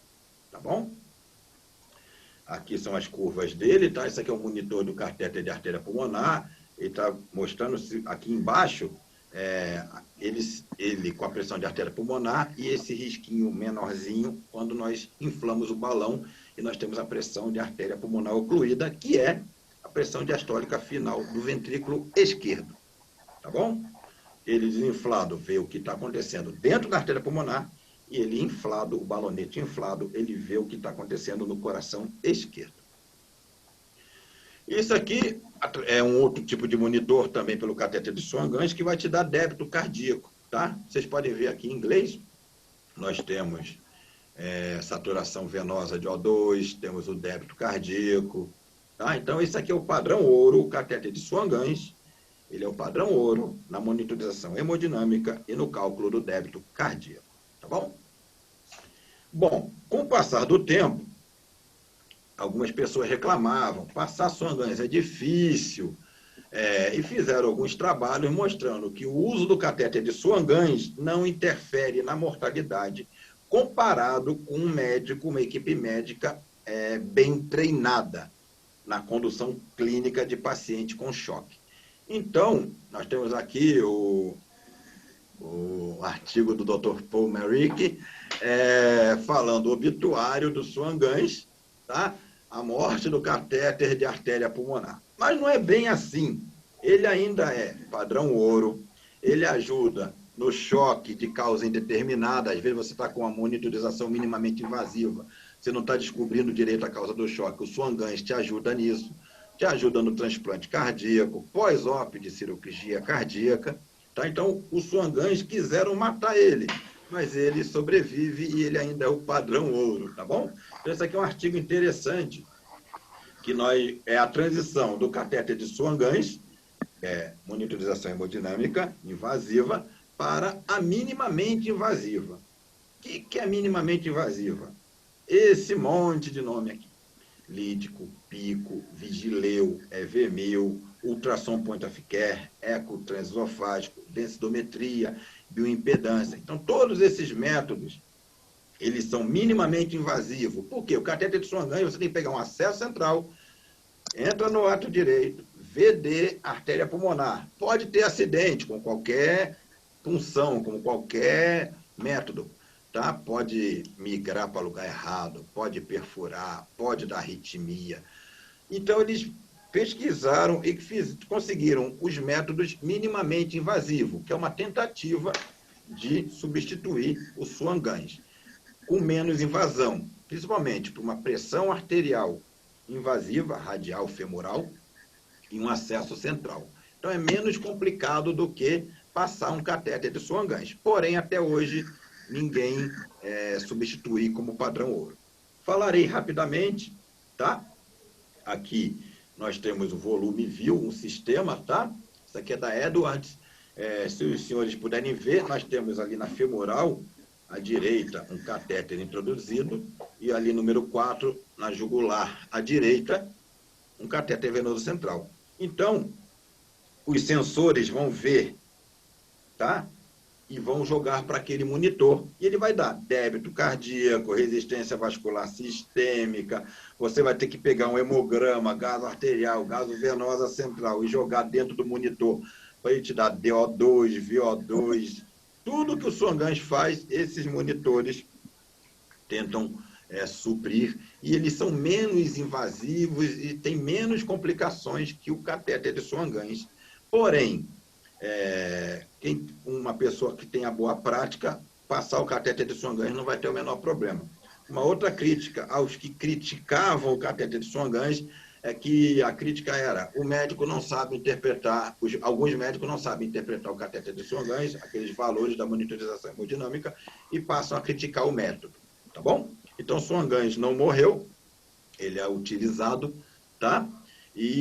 Speaker 2: Tá bom? Aqui são as curvas dele, tá? Esse aqui é o monitor do catéter de artéria pulmonar. Ele está mostrando aqui embaixo ele com a pressão de artéria pulmonar e esse risquinho menorzinho quando nós inflamos o balão e nós temos a pressão de artéria pulmonar ocluída, que é a pressão diastólica final do ventrículo esquerdo. Tá bom? Ele desinflado vê o que está acontecendo dentro da artéria pulmonar e ele inflado, o balonete inflado, ele vê o que está acontecendo no coração esquerdo. Isso aqui é um outro tipo de monitor também pelo catéter de Swan-Ganz que vai te dar débito cardíaco, tá? Vocês podem ver aqui em inglês, nós temos saturação venosa de O2, temos o débito cardíaco, tá? Então esse aqui é o padrão ouro, o catéter de Swan-Ganz, ele é o padrão ouro na monitorização hemodinâmica e no cálculo do débito cardíaco, tá bom? Bom, com o passar do tempo, algumas pessoas reclamavam, passar Swan-Ganz é difícil, e fizeram alguns trabalhos mostrando que o uso do catéter de Swan-Ganz não interfere na mortalidade comparado com um médico, uma equipe médica bem treinada na condução clínica de paciente com choque. Então, nós temos aqui o artigo do Dr. Paul Merrick falando o obituário do Swan-Ganz, tá? A morte do catéter de artéria pulmonar. Mas não é bem assim. Ele ainda é padrão ouro, ele ajuda no choque de causa indeterminada. Às vezes você está com uma monitorização minimamente invasiva, você não está descobrindo direito a causa do choque. O Swan-Ganz te ajuda nisso, te ajuda no transplante cardíaco, pós-op de cirurgia cardíaca. Tá? Então, o Swan-Ganz quiseram matar ele, mas ele sobrevive e ele ainda é o padrão ouro, tá bom? Então, esse aqui é um artigo interessante, que é a transição do catéter de Swan-Ganz, monitorização hemodinâmica invasiva, para a minimamente invasiva. O que é minimamente invasiva? Esse monte de nome aqui. Lítico, Pico, Vigileu, EV1000, ultrassom point of care, eco transesofágico, densidometria, bioimpedância. Então, todos esses métodos, eles são minimamente invasivos. Por quê? O catéter de Swan-Ganz, você tem que pegar um acesso central, entra no ato direito, VD, artéria pulmonar. Pode ter acidente com qualquer punção, com qualquer método. Tá? Pode migrar para lugar errado, pode perfurar, pode dar arritmia. Então, eles pesquisaram e conseguiram os métodos minimamente invasivos, que é uma tentativa de substituir o Swan-Ganz, com menos invasão, principalmente por uma pressão arterial invasiva, radial, femoral, e um acesso central. Então, é menos complicado do que passar um catéter de Swan-Ganz. Porém, até hoje, ninguém substitui como padrão ouro. Falarei rapidamente, tá? Aqui nós temos o volume VIL, um sistema, tá? Isso aqui é da Edwards. Se os senhores puderem ver, nós temos ali na femoral, à direita, um catéter introduzido, e ali número 4, na jugular, à direita, um catéter venoso central. Então, os sensores vão ver, tá? E vão jogar para aquele monitor. E ele vai dar débito cardíaco, resistência vascular sistêmica. Você vai ter que pegar um hemograma, gaso arterial, gaso venosa central e jogar dentro do monitor para ele te dar DO2, VO2. Tudo que o Swan-Ganz faz, esses monitores tentam suprir, e eles são menos invasivos e têm menos complicações que o catéter de Swan-Ganz. Porém, uma pessoa que tenha boa prática, passar o catéter de Swan-Ganz não vai ter o menor problema. Uma outra crítica aos que criticavam o catéter de Swan-Ganz é que a crítica era: o médico não sabe interpretar, alguns médicos não sabem interpretar o catéter de Swan-Ganz, aqueles valores da monitorização hemodinâmica, e passam a criticar o método, tá bom? Então, Swan-Ganz não morreu, ele é utilizado, tá?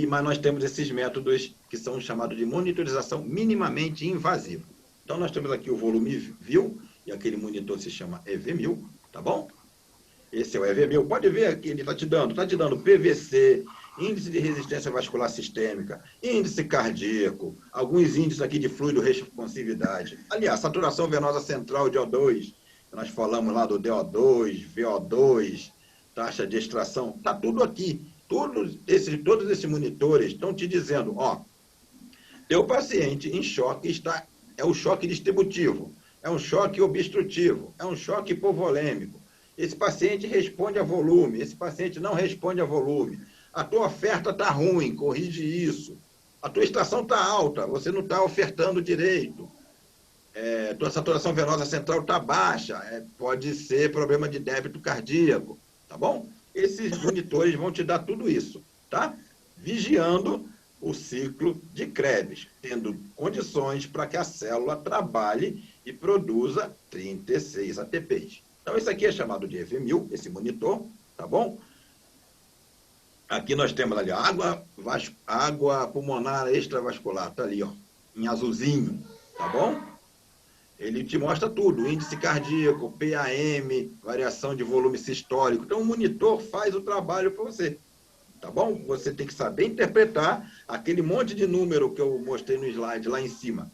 Speaker 2: Mas nós temos esses métodos que são chamados de monitorização minimamente invasiva. Então, nós temos aqui o volume VIL, e aquele monitor se chama EV1000, tá bom? Esse é o EV1000. Pode ver aqui, ele está te dando PVC, índice de resistência vascular sistêmica, índice cardíaco, alguns índices aqui de fluido responsividade. Aliás, saturação venosa central de O2, nós falamos lá do DO2, VO2, taxa de extração, está tudo aqui. Todos esses monitores estão te dizendo, ó, teu paciente em choque é o choque distributivo, é um choque obstrutivo, é um choque hipovolêmico. Esse paciente responde a volume, esse paciente não responde a volume. A tua oferta está ruim, corrige isso. A tua extração está alta, você não está ofertando direito. Tua saturação venosa central está baixa, pode ser problema de débito cardíaco, tá bom? Esses monitores vão te dar tudo isso, tá? Vigiando o ciclo de Krebs, tendo condições para que a célula trabalhe e produza 36 ATPs. Então, isso aqui é chamado de EV1000, esse monitor, tá bom? Aqui nós temos ali água pulmonar extravascular, tá ali, ó, em azulzinho, tá bom? Ele te mostra tudo, índice cardíaco, PAM, variação de volume sistólico. Então, o monitor faz o trabalho para você, tá bom? Você tem que saber interpretar aquele monte de número que eu mostrei no slide lá em cima.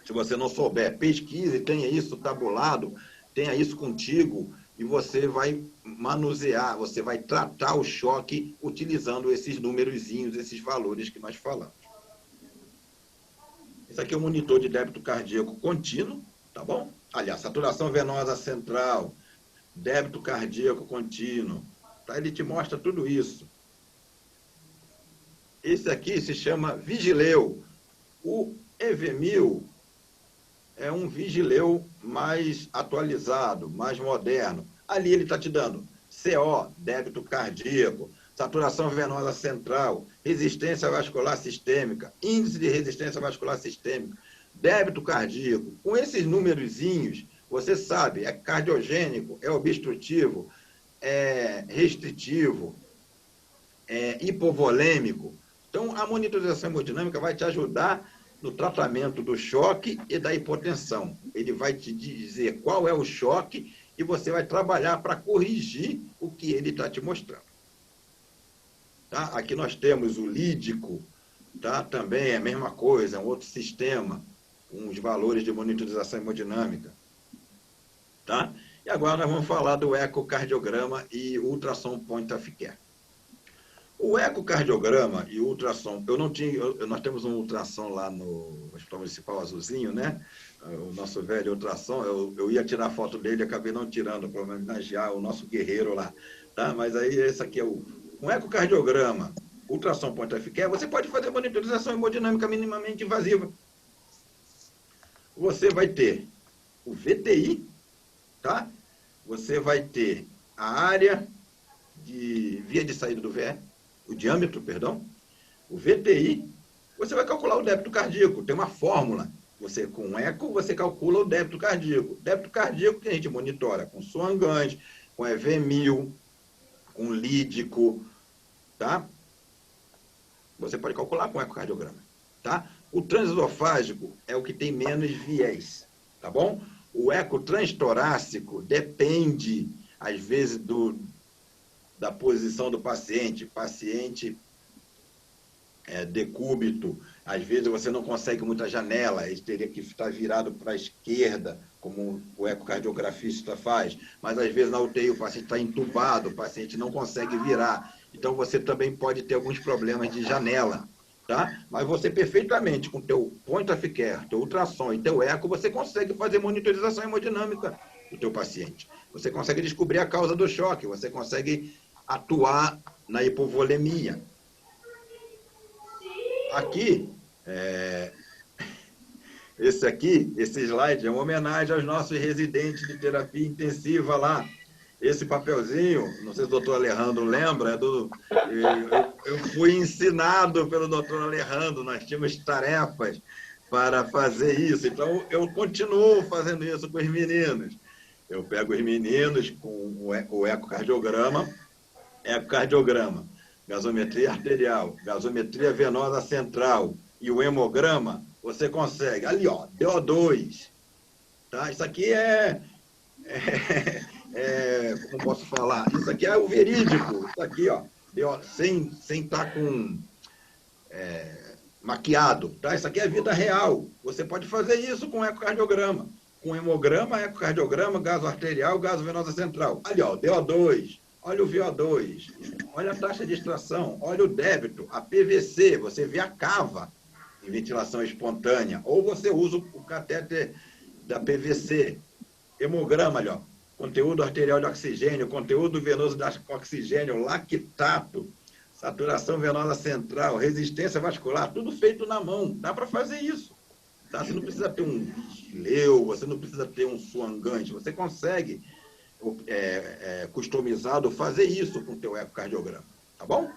Speaker 2: Se você não souber, pesquise, tenha isso tabulado, tenha isso contigo, e você vai manusear, você vai tratar o choque utilizando esses numerozinhos, esses valores que nós falamos. Esse aqui é o monitor de débito cardíaco contínuo, tá bom? Aliás, saturação venosa central, débito cardíaco contínuo, tá? Ele te mostra tudo isso. Esse aqui se chama Vigileu. O EV1000 é um Vigileu mais atualizado, mais moderno. Ali ele está te dando CO, débito cardíaco, saturação venosa central, resistência vascular sistêmica, índice de resistência vascular sistêmica, débito cardíaco. Com esses numerozinhos, você sabe, é cardiogênico, é obstrutivo, é restritivo, é hipovolêmico. Então, a monitorização hemodinâmica vai te ajudar no tratamento do choque e da hipotensão. Ele vai te dizer qual é o choque e você vai trabalhar para corrigir o que ele está te mostrando. Tá? Aqui nós temos o lídico, tá? Também é a mesma coisa, é um outro sistema, com os valores de monitorização hemodinâmica. Tá? E agora nós vamos falar do ecocardiograma e ultrassom point of care. O ecocardiograma e o ultrassom, nós temos um ultrassom lá no Hospital Municipal Azulzinho, né? O nosso velho ultrassom, eu ia tirar foto dele, acabei não tirando, para homenagear o nosso guerreiro lá, tá? Mas aí esse aqui é um ecocardiograma, ultrassom point of care, você pode fazer monitorização hemodinâmica minimamente invasiva. Você vai ter o VTI, tá? Você vai ter a área de via de saída do VE, o diâmetro, perdão, o VTI, você vai calcular o débito cardíaco, tem uma fórmula. Você, com eco, você calcula o débito cardíaco. Débito cardíaco que a gente monitora com Swan-Ganz, com EV1000, com lídico, tá? Você pode calcular com ecocardiograma, tá? O transesofágico é o que tem menos viés, tá bom? O eco transtorácico depende, às vezes, da posição do paciente. Paciente decúbito, às vezes você não consegue muita janela, ele teria que estar virado para a esquerda, como o ecocardiografista faz, mas às vezes na UTI o paciente está entubado, o paciente não consegue virar, então você também pode ter alguns problemas de janela, tá? Mas você perfeitamente, com teu point of care, teu ultrassom e teu eco, você consegue fazer monitorização hemodinâmica do teu paciente. Você consegue descobrir a causa do choque, você consegue atuar na hipovolemia. Aqui, esse slide é uma homenagem aos nossos residentes de terapia intensiva lá. Esse papelzinho, não sei se o doutor Alejandro lembra, eu fui ensinado pelo doutor Alejandro, nós tínhamos tarefas para fazer isso. Então, eu continuo fazendo isso com os meninos. Eu pego os meninos com o ecocardiograma, gasometria arterial, gasometria venosa central e o hemograma, você consegue. Ali, ó, DO2. Tá? Isso aqui como posso falar? Isso aqui é o verídico. Isso aqui, ó, sem estar com maquiado. Tá? Isso aqui é vida real. Você pode fazer isso com ecocardiograma. Com hemograma, ecocardiograma, gaso arterial, gaso venosa central. Ali, ó, DO2. Olha o VO2, olha a taxa de extração, olha o débito, a PVC, você vê a cava em ventilação espontânea, ou você usa o catéter da PVC, hemograma, ali, ó, conteúdo arterial de oxigênio, conteúdo venoso de oxigênio, lactato, saturação venosa central, resistência vascular, tudo feito na mão, dá para fazer isso. Tá? Você não precisa ter um leu, você não precisa ter um suangante, você consegue customizado fazer isso com o teu ecocardiograma, tá bom?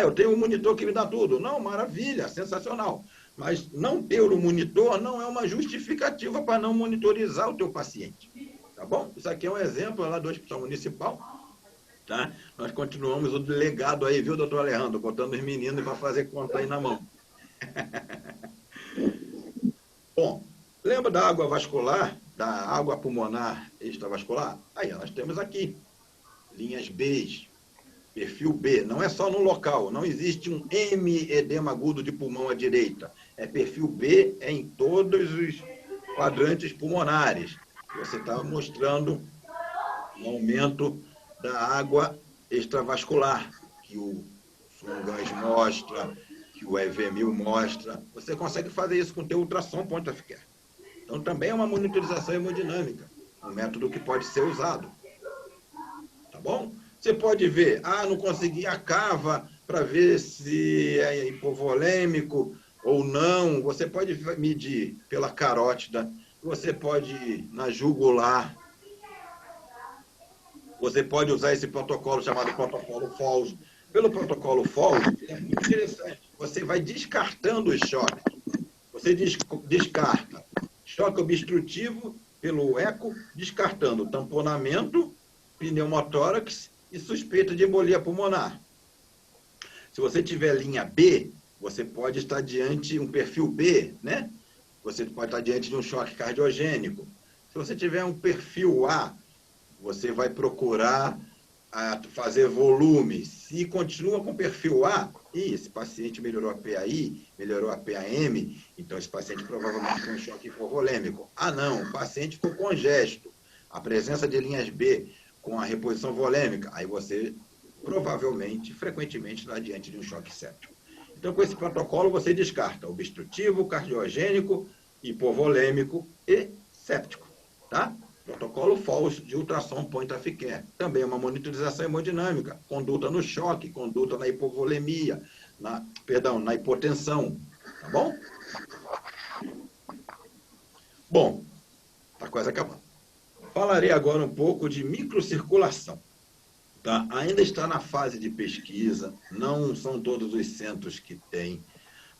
Speaker 2: Eu tenho um monitor que me dá tudo. Não, maravilha, sensacional. Mas não ter o monitor não é uma justificativa para não monitorizar o teu paciente, tá bom? Isso aqui é um exemplo lá do Hospital Municipal, tá? Nós continuamos o legado aí, viu, doutor Alejandro? Botando os meninos para fazer conta aí na mão. Bom, lembra da água vascular? Da água pulmonar extravascular? Aí nós temos aqui, linhas B, perfil B. Não é só no local, não existe um M edema agudo de pulmão à direita. É perfil B em todos os quadrantes pulmonares. Você está mostrando um aumento da água extravascular, que o Sungans mostra, que o EV1000 mostra. Você consegue fazer isso com o teu ultrassom point of care. Então, também é uma monitorização hemodinâmica, um método que pode ser usado. Tá bom? Você pode ver, não consegui a cava para ver se é hipovolêmico ou não. Você pode medir pela carótida, você pode ir na jugular, você pode usar esse protocolo chamado protocolo Falls. Pelo protocolo Falls, é muito interessante. Você vai descartando os choques. Você descarta choque obstrutivo pelo eco, descartando tamponamento, pneumotórax e suspeita de embolia pulmonar. Se você tiver linha B, você pode estar diante de um perfil B, né? Você pode estar diante de um choque cardiogênico. Se você tiver um perfil A, você vai procurar fazer volume. Se continua com perfil A, esse paciente melhorou a PAI, melhorou a PAM, então esse paciente provavelmente tem um choque hipovolêmico. Não, o paciente ficou congesto. A presença de linhas B com a reposição volêmica, aí você provavelmente, frequentemente, está diante de um choque séptico. Então, com esse protocolo, você descarta obstrutivo, cardiogênico, hipovolêmico e séptico, tá? Protocolo Falls de ultrassom point of care. Também é uma monitorização hemodinâmica, conduta no choque, conduta na hipovolemia, na hipotensão, tá bom? Bom, está quase acabando. Falarei agora um pouco de microcirculação. Tá? Ainda está na fase de pesquisa, não são todos os centros que têm,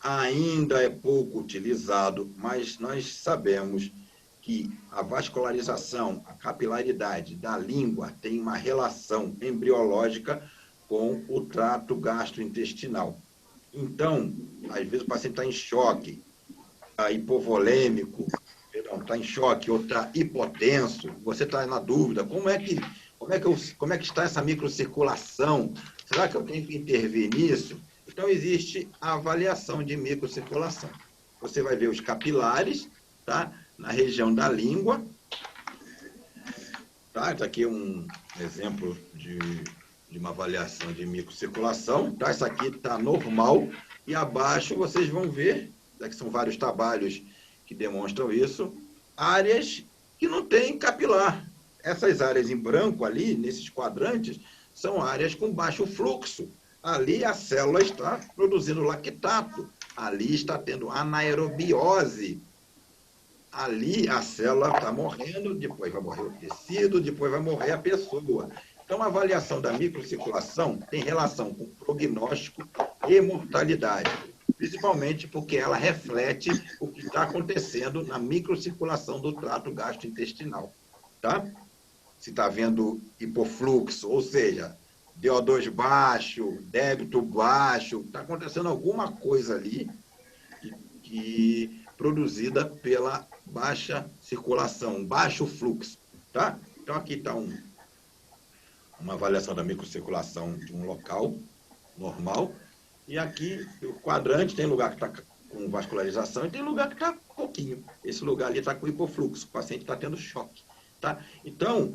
Speaker 2: ainda é pouco utilizado, mas nós sabemos que a vascularização, a capilaridade da língua tem uma relação embriológica com o trato gastrointestinal. Então, às vezes o paciente está em choque, está hipovolêmico, está em choque ou está hipotenso, você está na dúvida, como é que está essa microcirculação? Será que eu tenho que intervir nisso? Então, existe a avaliação de microcirculação. Você vai ver os capilares, tá? Na região da língua. Tá? Isso aqui é um exemplo de uma avaliação de microcirculação. Tá? Isso aqui está normal. E abaixo vocês vão ver, daqui são vários trabalhos que demonstram isso, áreas que não tem capilar. essas áreas em branco ali, nesses quadrantes, são áreas com baixo fluxo. Ali a célula está produzindo lactato, ali está tendo anaerobiose. Ali a célula está morrendo, depois vai morrer o tecido, depois vai morrer a pessoa. Então, a avaliação da microcirculação tem relação com prognóstico e mortalidade, principalmente porque ela reflete o que está acontecendo na microcirculação do trato gastrointestinal. Tá? Se está havendo hipofluxo, ou seja, DO2 baixo, débito baixo, está acontecendo alguma coisa ali produzida pela baixa circulação, baixo fluxo. Tá? Então, aqui está uma avaliação da microcirculação de um local normal. E aqui, o quadrante, tem lugar que está com vascularização e tem lugar que está pouquinho. Esse lugar ali está com hipofluxo, o paciente está tendo choque. Tá? Então,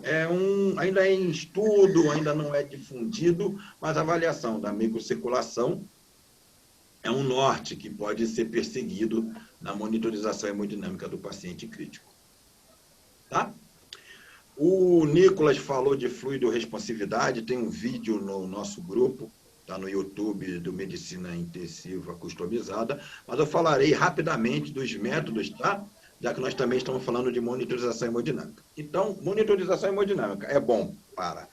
Speaker 2: ainda é em estudo, ainda não é difundido, mas a avaliação da microcirculação é um norte que pode ser perseguido na monitorização hemodinâmica do paciente crítico. Tá? O Nicolas falou de fluido responsividade, tem um vídeo no nosso grupo, está no YouTube do Medicina Intensiva Customizada, mas eu falarei rapidamente dos métodos, tá? Já que nós também estamos falando de monitorização hemodinâmica. Então, monitorização hemodinâmica é bom para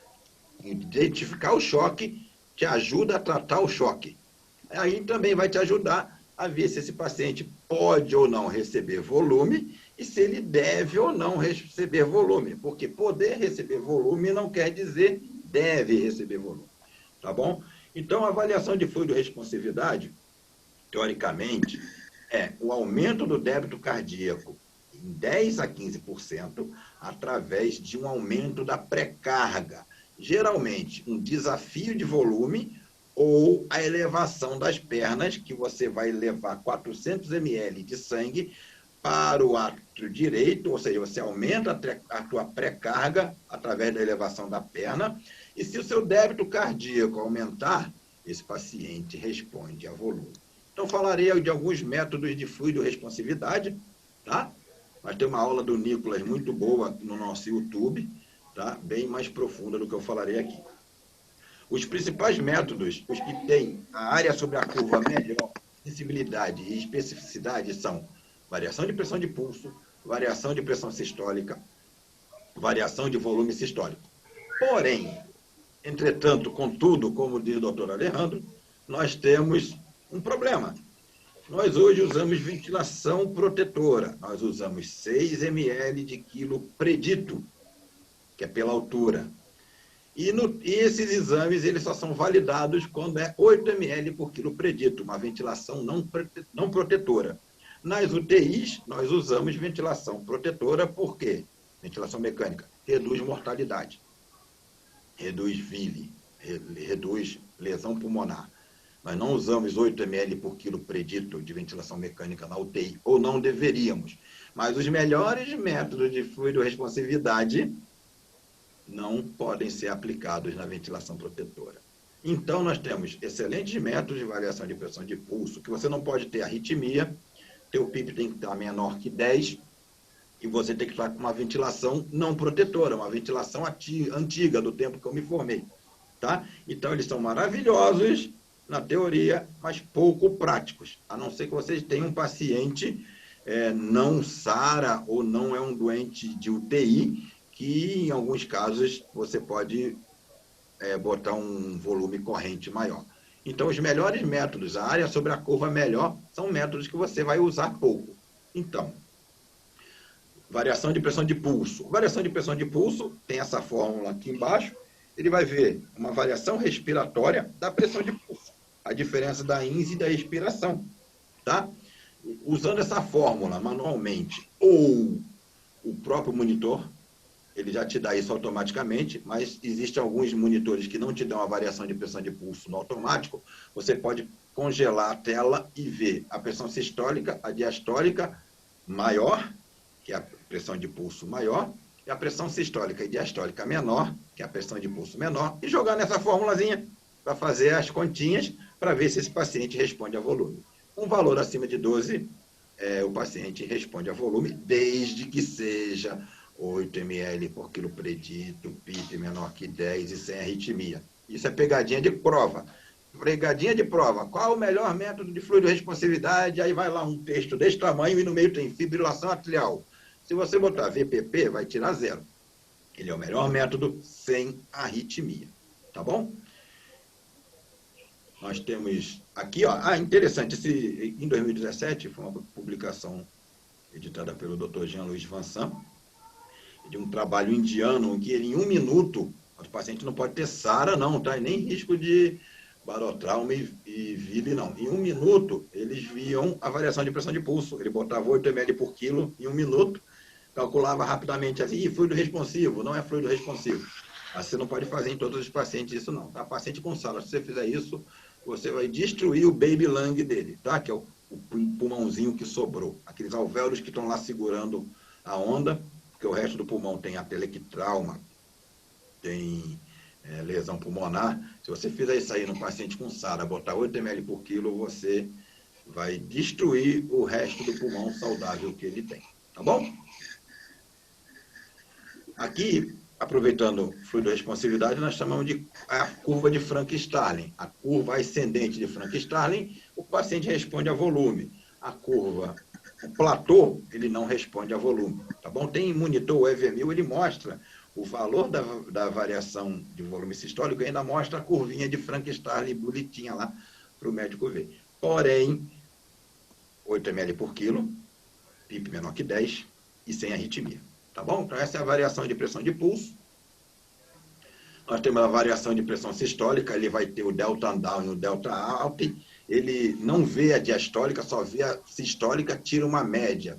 Speaker 2: identificar o choque, te ajuda a tratar o choque. Aí também vai te ajudar a ver se esse paciente pode ou não receber volume e se ele deve ou não receber volume, porque poder receber volume não quer dizer deve receber volume, tá bom? Então, a avaliação de fluido responsividade, teoricamente, é o aumento do débito cardíaco em 10 a 15% através de um aumento da pré-carga, geralmente um desafio de volume ou a elevação das pernas, que você vai levar 400 ml de sangue para o átrio direito, ou seja, você aumenta a tua pré-carga através da elevação da perna, e se o seu débito cardíaco aumentar, esse paciente responde a volume. Então, falarei de alguns métodos de fluido responsividade, tá? Mas tem uma aula do Nicolas muito boa no nosso YouTube, tá? Bem mais profunda do que eu falarei aqui. Os principais métodos, os que têm a área sobre a curva melhor, sensibilidade e especificidade são variação de pressão de pulso, variação de pressão sistólica, variação de volume sistólico. Porém, entretanto, contudo, como diz o doutor Alejandro, nós temos um problema. Nós hoje usamos ventilação protetora. Nós usamos 6 ml de quilo predito, que é pela altura. E esses exames eles só são validados quando é 8 ml por quilo predito, uma ventilação não protetora. Nas UTIs, nós usamos ventilação protetora, por quê? Ventilação mecânica reduz mortalidade, reduz VILE, reduz lesão pulmonar. Nós não usamos 8 ml por quilo predito de ventilação mecânica na UTI, ou não deveríamos. Mas os melhores métodos de fluido responsividade não podem ser aplicados na ventilação protetora. Então, nós temos excelentes métodos de variação de pressão de pulso, que você não pode ter arritmia, teu PIP tem que estar menor que 10, e você tem que estar com uma ventilação não protetora, uma ventilação antiga, do tempo que eu me formei. Tá? Então, eles são maravilhosos na teoria, mas pouco práticos, a não ser que vocês tenham um paciente não SARA ou não é um doente de UTI, que em alguns casos você pode botar um volume corrente maior. Então, os melhores métodos, a área sobre a curva melhor, são métodos que você vai usar pouco. Então, variação de pressão de pulso. Variação de pressão de pulso, tem essa fórmula aqui embaixo, ele vai ver uma variação respiratória da pressão de pulso, a diferença da INS e da expiração, tá? Usando essa fórmula manualmente, ou o próprio monitor, ele já te dá isso automaticamente, mas existem alguns monitores que não te dão a variação de pressão de pulso no automático. Você pode congelar a tela e ver a pressão sistólica, a diastólica maior, que é a pressão de pulso maior, e a pressão sistólica e diastólica menor, que é a pressão de pulso menor, e jogar nessa formulazinha para fazer as continhas para ver se esse paciente responde a volume. Um valor acima de 12, o paciente responde a volume, desde que seja 8 ml por quilo predito, PIP menor que 10 e sem arritmia. Isso é pegadinha de prova. Pegadinha de prova. Qual o melhor método de fluidoresponsividade? Aí vai lá um texto desse tamanho e no meio tem fibrilação atrial. Se você botar VPP, vai tirar 0. Ele é o melhor método sem arritmia. Tá bom? Nós temos aqui, ó, interessante, em 2017, foi uma publicação editada pelo Dr. Jean-Louis Vincent, de um trabalho indiano, em que ele, em 1 minuto, os pacientes não podem ter SARA, não, tá? E nem risco de barotrauma e VIB, não. Em 1 minuto, eles viam a variação de pressão de pulso. Ele botava 8 ml por quilo em 1 minuto, calculava rapidamente assim, fluido responsivo, não é fluido responsivo. Mas você não pode fazer em todos os pacientes isso, não. Tá? Paciente com SARA, se você fizer isso, você vai destruir o baby lung dele, tá? Que é o pulmãozinho que sobrou. Aqueles alvéolos que estão lá segurando a onda, porque o resto do pulmão tem atelectrauma, tem lesão pulmonar. Se você fizer isso aí no paciente com SARA, botar 8 ml por quilo, você vai destruir o resto do pulmão saudável que ele tem. Tá bom? Aqui, aproveitando fluidoresponsividade, nós chamamos de a curva de Frank-Starling. A curva ascendente de Frank-Starling, o paciente responde a volume. A curva, o platô, ele não responde a volume. Tá bom? Tem monitor, o EV1000, ele mostra o valor da variação de volume sistólico, ainda mostra a curvinha de Frank-Starling bonitinha lá para o médico ver. Porém, 8 ml por quilo, PIP menor que 10 e sem arritmia. Tá bom? Então, essa é a variação de pressão de pulso. Nós temos a variação de pressão sistólica, ele vai ter o delta down e o delta up. Ele não vê a diastólica, só vê a sistólica, tira uma média.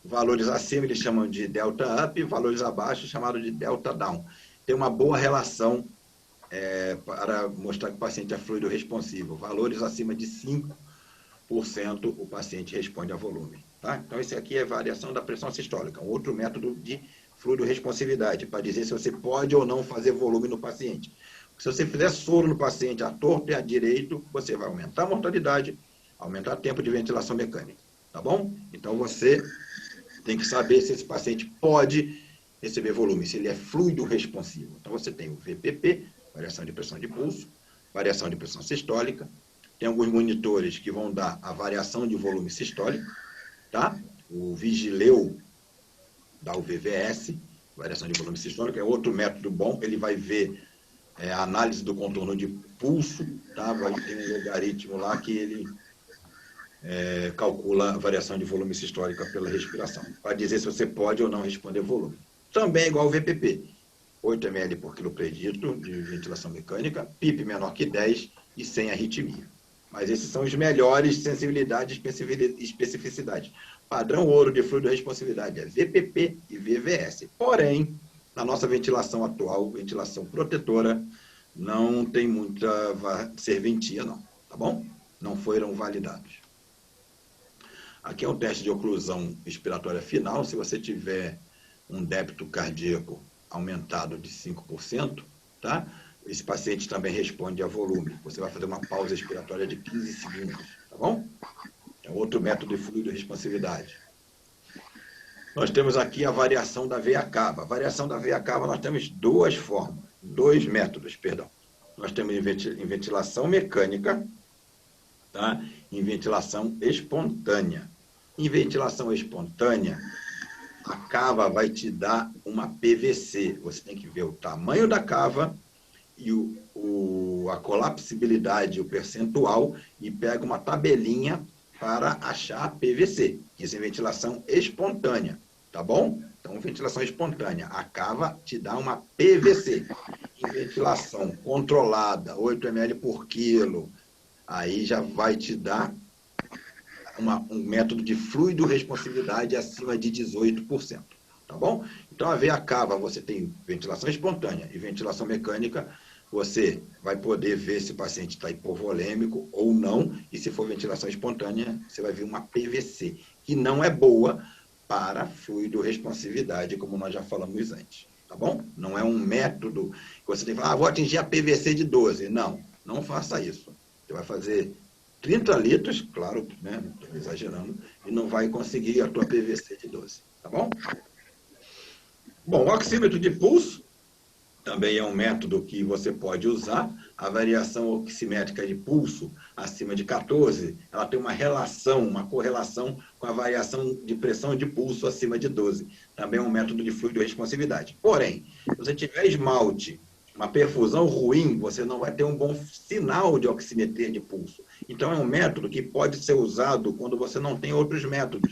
Speaker 2: Valores acima eles chamam de delta up, valores abaixo chamado de delta down. Tem uma boa relação para mostrar que o paciente é fluido responsivo. Valores acima de 5%, o paciente responde a volume. Tá? Então, esse aqui é a variação da pressão sistólica, um outro método de fluidoresponsividade, para dizer se você pode ou não fazer volume no paciente. Se você fizer soro no paciente a torto e a direito, você vai aumentar a mortalidade, aumentar o tempo de ventilação mecânica. Tá bom? Então, você tem que saber se esse paciente pode receber volume, se ele é fluido responsivo. Então, você tem o VPP, variação de pressão de pulso, variação de pressão sistólica. Tem alguns monitores que vão dar a variação de volume sistólico, tá? O Vigileu dá o VVS, variação de volume sistólico, é outro método bom, ele vai ver a análise do contorno de pulso, tá? Vai ter um logaritmo lá que ele calcula a variação de volume sistólica pela respiração, para dizer se você pode ou não responder volume. Também é igual ao VPP, 8 ml por quilo predito de ventilação mecânica, PIP menor que 10 e sem arritmia. Mas esses são os melhores sensibilidade e especificidade. Padrão ouro de fluidoresponsividade é VPP e VVS. Porém, na nossa ventilação atual, ventilação protetora, não tem muita serventia, não. Tá bom? Não foram validados. Aqui é um teste de oclusão expiratória final. Se você tiver um débito cardíaco aumentado de 5%, tá? Esse paciente também responde a volume. Você vai fazer uma pausa expiratória de 15 segundos, tá bom? É outro método de fluidoresponsividade. Nós temos aqui a variação da veia cava. A variação da veia cava nós temos dois métodos, perdão. Nós temos em ventilação mecânica, tá? Em ventilação espontânea. Em ventilação espontânea, a cava vai te dar uma PVC. Você tem que ver o tamanho da cava e a colapsibilidade, o percentual, e pega uma tabelinha para achar a PVC. Isso é ventilação espontânea, tá bom? Então, ventilação espontânea, a cava te dá uma PVC. Em ventilação controlada, 8 ml por quilo, aí já vai te dar um método de fluidoresponsividade acima de 18%, tá bom? Então, a veia cava, você tem ventilação espontânea e ventilação mecânica, você vai poder ver se o paciente está hipovolêmico ou não, e se for ventilação espontânea, você vai ver uma PVC, que não é boa para fluidoresponsividade, como nós já falamos antes, tá bom? Não é um método que você tem que falar, vou atingir a PVC de 12. Não, não faça isso. Você vai fazer 30 litros, claro, né, estou exagerando, e não vai conseguir a tua PVC de 12, tá bom? Bom, o oxímetro de pulso também é um método que você pode usar. A variação oximétrica de pulso acima de 14, ela tem uma relação, uma correlação com a variação de pressão de pulso acima de 12. Também é um método de fluido-responsividade. Porém, se você tiver esmalte, uma perfusão ruim, você não vai ter um bom sinal de oximetria de pulso. Então, é um método que pode ser usado quando você não tem outros métodos.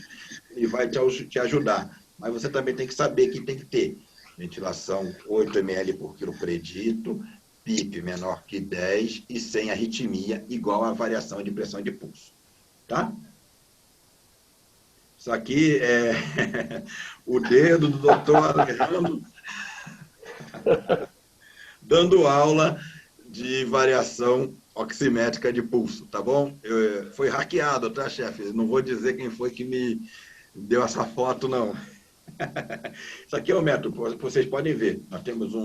Speaker 2: Ele vai te ajudar. Mas você também tem que saber que tem que ter ventilação 8 ml por quilo predito, PIP menor que 10 e sem arritmia, igual à variação de pressão de pulso. Tá? Isso aqui é o dedo do doutor Alejandro dando aula de variação oximétrica de pulso, tá bom? Foi hackeado, tá, chefe? Não vou dizer quem foi que me deu essa foto, não. Isso aqui é o método, vocês podem ver. Nós temos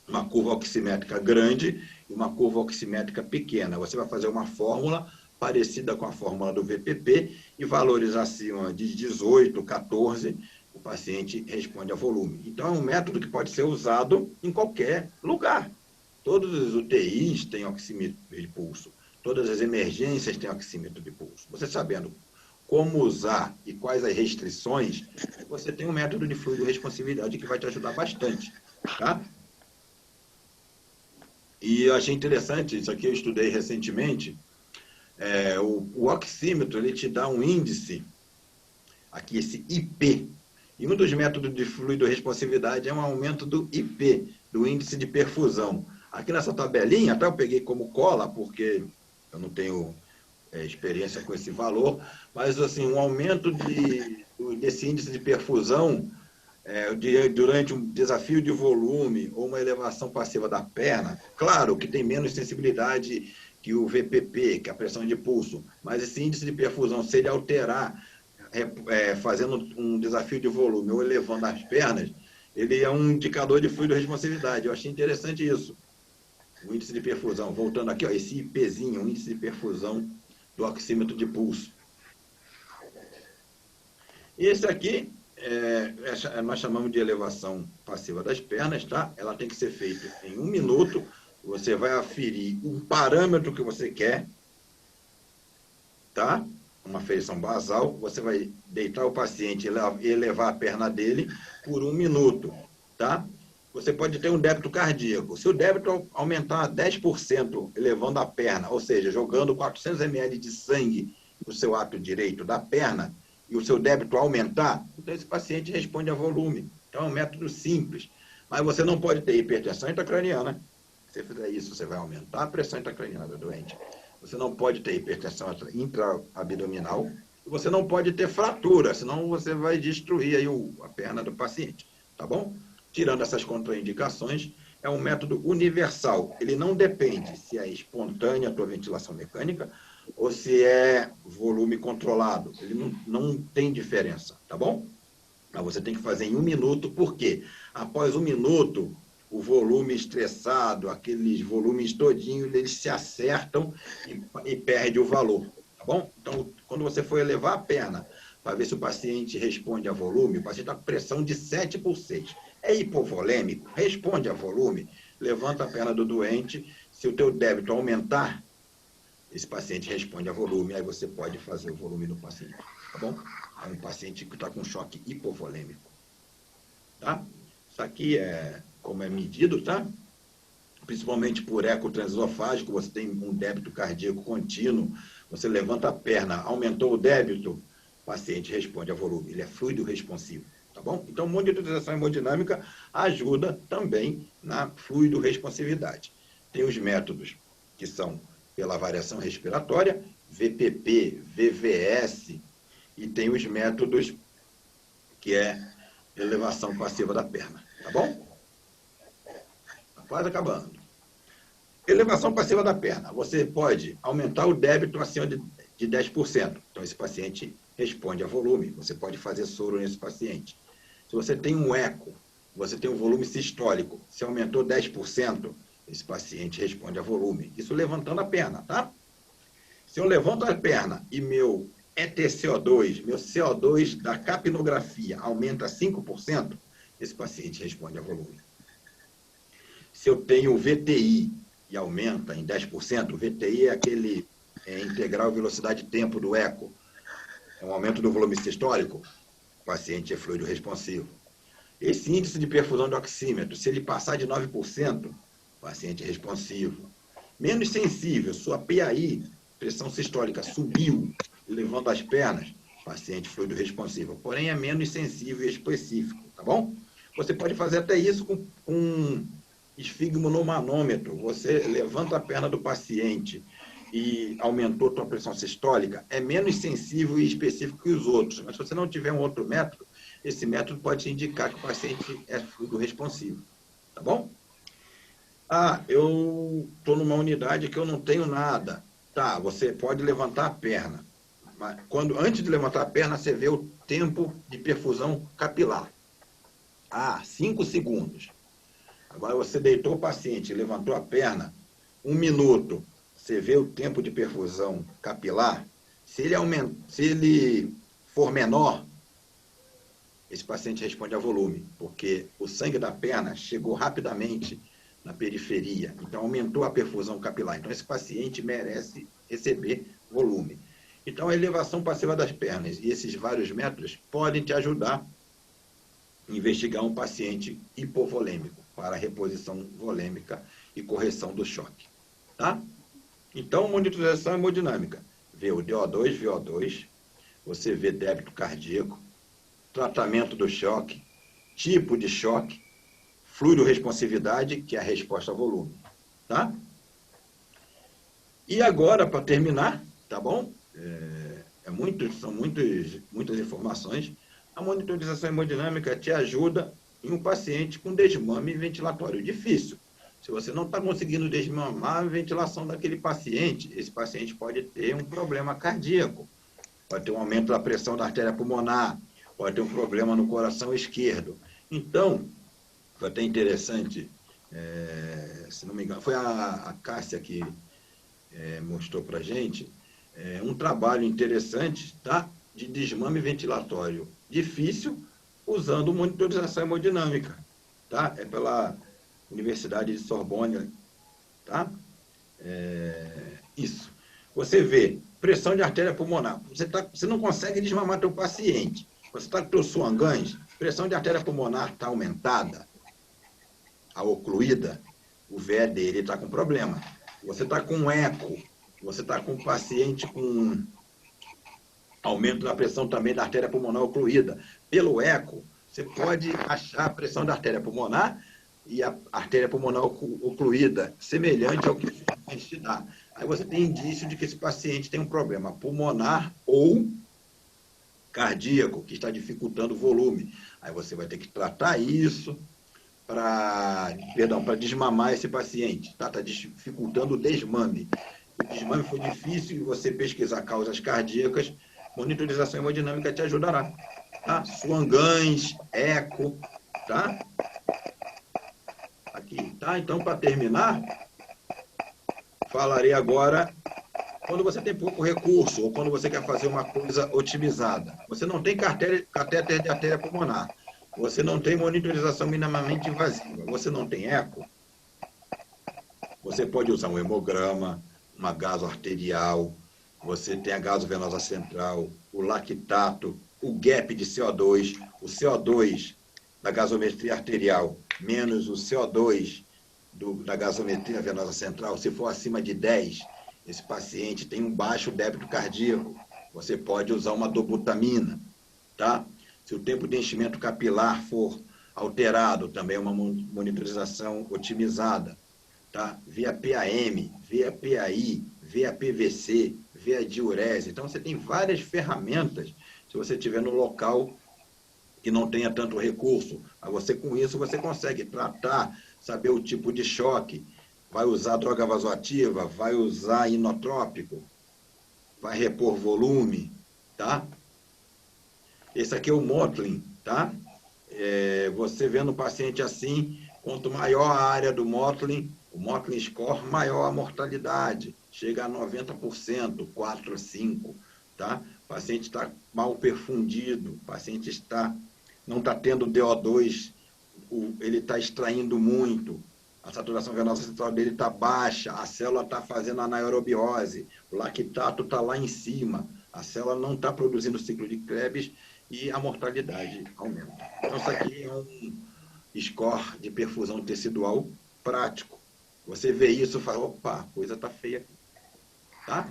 Speaker 2: uma curva oximétrica grande e uma curva oximétrica pequena. Você vai fazer uma fórmula parecida com a fórmula do VPP e valores acima de 18, 14, o paciente responde a volume. Então, é um método que pode ser usado em qualquer lugar. Todos os UTIs têm oxímetro de pulso. Todas as emergências têm oxímetro de pulso. Você sabendo como usar e quais as restrições, você tem um método de fluido-responsividade que vai te ajudar bastante, tá? E eu achei interessante, isso aqui eu estudei recentemente, o oxímetro, ele te dá um índice, aqui esse IP, e um dos métodos de fluido-responsividade é um aumento do IP, do índice de perfusão. Aqui nessa tabelinha, até eu peguei como cola, porque eu não tenho experiência com esse valor, mas assim, um aumento desse índice de perfusão durante um desafio de volume ou uma elevação passiva da perna, claro que tem menos sensibilidade que o VPP, que é a pressão de pulso, mas esse índice de perfusão, se ele alterar, fazendo um desafio de volume ou elevando as pernas, ele é um indicador de fluido-responsividade. Eu achei interessante isso. O índice de perfusão, voltando aqui, ó, esse IPzinho, o índice de perfusão do oxímetro de pulso. E esse aqui, nós chamamos de elevação passiva das pernas, tá? Ela tem que ser feita em 1 minuto. Você vai aferir um parâmetro que você quer, tá? Uma feição basal. Você vai deitar o paciente e elevar a perna dele por 1 minuto, tá? Você pode ter um débito cardíaco. Se o débito aumentar 10%, elevando a perna, ou seja, jogando 400 ml de sangue no seu ato direito da perna, e o seu débito aumentar, então esse paciente responde a volume. Então é um método simples. Mas você não pode ter hipertensão intracraniana. Se você fizer isso, você vai aumentar a pressão intracraniana do doente. Você não pode ter hipertensão intraabdominal. E você não pode ter fratura, senão você vai destruir aí a perna do paciente. Tá bom? Tirando essas contraindicações, é um método universal. Ele não depende se é espontânea a tua ventilação mecânica ou se é volume controlado. Ele não tem diferença, tá bom? Mas você tem que fazer em 1 minuto, porque após 1 minuto, o volume estressado, aqueles volumes todinhos, eles se acertam e perde o valor, tá bom? Então, quando você for elevar a perna para ver se o paciente responde a volume, o paciente está com pressão de 7/6. É hipovolêmico, responde a volume, levanta a perna do doente, se o teu débito aumentar, esse paciente responde a volume, aí você pode fazer o volume do paciente, tá bom? É um paciente que está com choque hipovolêmico, tá? Isso aqui é como é medido, tá? Principalmente por eco transesofágico, você tem um débito cardíaco contínuo, você levanta a perna, aumentou o débito, o paciente responde a volume, ele é fluido responsivo, tá bom? Então, monitorização hemodinâmica ajuda também na fluido responsividade. Tem os métodos que são pela variação respiratória, VPP, VVS, e tem os métodos que é elevação passiva da perna, tá bom? Tá quase acabando. Elevação passiva da perna. Você pode aumentar o débito acima de 10%. Então, esse paciente responde a volume. Você pode fazer soro nesse paciente. Se você tem um eco, você tem um volume sistólico, se aumentou 10%, esse paciente responde a volume. Isso levantando a perna, tá? Se eu levanto a perna e meu ETCO2, meu CO2 da capnografia aumenta 5%, esse paciente responde a volume. Se eu tenho VTI e aumenta em 10%, o VTI é aquele integral velocidade-tempo do eco, é um aumento do volume sistólico, o paciente é fluido responsivo. Esse índice de perfusão do oxímetro, se ele passar de 9%, o paciente é responsivo. Menos sensível, sua PAI, pressão sistólica, subiu, levando as pernas, paciente fluido responsivo. Porém, é menos sensível e específico, tá bom? Você pode fazer até isso com um esfigmonomanômetro. Você levanta a perna do paciente e aumentou a tua pressão sistólica, é menos sensível e específico que os outros. Mas se você não tiver um outro método, esse método pode te indicar que o paciente é fluido responsivo, tá bom? Ah, eu estou numa unidade que eu não tenho nada. Tá, você pode levantar a perna. Mas antes de levantar a perna, você vê o tempo de perfusão capilar. 5 segundos. Agora você deitou o paciente, levantou a perna, 1 minuto. Você vê o tempo de perfusão capilar. Se ele for menor, esse paciente responde a volume, porque o sangue da perna chegou rapidamente na periferia, então aumentou a perfusão capilar. Então esse paciente merece receber volume. Então a elevação passiva das pernas e esses vários métodos podem te ajudar a investigar um paciente hipovolêmico para reposição volêmica e correção do choque. Tá? Então, monitorização hemodinâmica. Vê o DO2, VO2, você vê débito cardíaco, tratamento do choque, tipo de choque, fluido responsividade, que é a resposta a volume. Tá? E agora, para terminar, tá bom? São muitas informações. A monitorização hemodinâmica te ajuda em um paciente com desmame ventilatório difícil. Se você não está conseguindo desmamar a ventilação daquele paciente, esse paciente pode ter um problema cardíaco, pode ter um aumento da pressão da artéria pulmonar, pode ter um problema no coração esquerdo. Então, foi até interessante, se não me engano, foi a Cássia que mostrou para a gente, um trabalho interessante, tá? De desmame ventilatório difícil, usando monitorização hemodinâmica. Tá? É pela Universidade de Sorbonne. Tá? Isso. Você vê pressão de artéria pulmonar. Você não consegue desmamar teu paciente. Você está com teu Swan-Ganz, pressão de artéria pulmonar está aumentada, a ocluída, o VE dele está com problema. Você está com eco, você está com um paciente com aumento da pressão também da artéria pulmonar ocluída. Pelo eco, você pode achar a pressão da artéria pulmonar e a artéria pulmonar ocluída, semelhante ao que a gente dá. Aí você tem indício de que esse paciente tem um problema pulmonar ou cardíaco, que está dificultando o volume. Aí você vai ter que tratar isso para desmamar esse paciente. Está dificultando o desmame. O desmame foi difícil e você pesquisar causas cardíacas, monitorização hemodinâmica te ajudará. Tá? Swan-Ganz, eco, tá? Aqui, tá? Então, para terminar, falarei agora quando você tem pouco recurso ou quando você quer fazer uma coisa otimizada. Você não tem catéter de artéria pulmonar, você não tem monitorização minimamente invasiva, você não tem eco, você pode usar um hemograma, uma gasoarterial, você tem a gasovenosa central, o lactato, o gap de CO2, o CO2 da gasometria arterial menos o CO2 da gasometria venosa central, se for acima de 10, esse paciente tem um baixo débito cardíaco. Você pode usar uma dobutamina, tá? Se o tempo de enchimento capilar for alterado, também é uma monitorização otimizada, tá? Via PAM, via PAI, via PVC, via diurese. Então, você tem várias ferramentas, se você estiver no local que não tenha tanto recurso. Com isso, você consegue tratar, saber o tipo de choque, vai usar droga vasoativa, vai usar inotrópico, vai repor volume, tá? Esse aqui é o Motley, tá? Você vendo o paciente assim, quanto maior a área do Motley, o Motley Score, maior a mortalidade, chega a 90%, 4 a 5, tá? O paciente está mal perfundido, o paciente não está tendo DO2 ele está extraindo muito, a saturação venosa central dele está baixa, a célula está fazendo anaerobiose, o lactato está lá em cima, a célula não está produzindo ciclo de Krebs e a mortalidade aumenta. Então, isso aqui é um score de perfusão tecidual prático. Você vê isso e fala, opa, a coisa está feia aqui. Tá?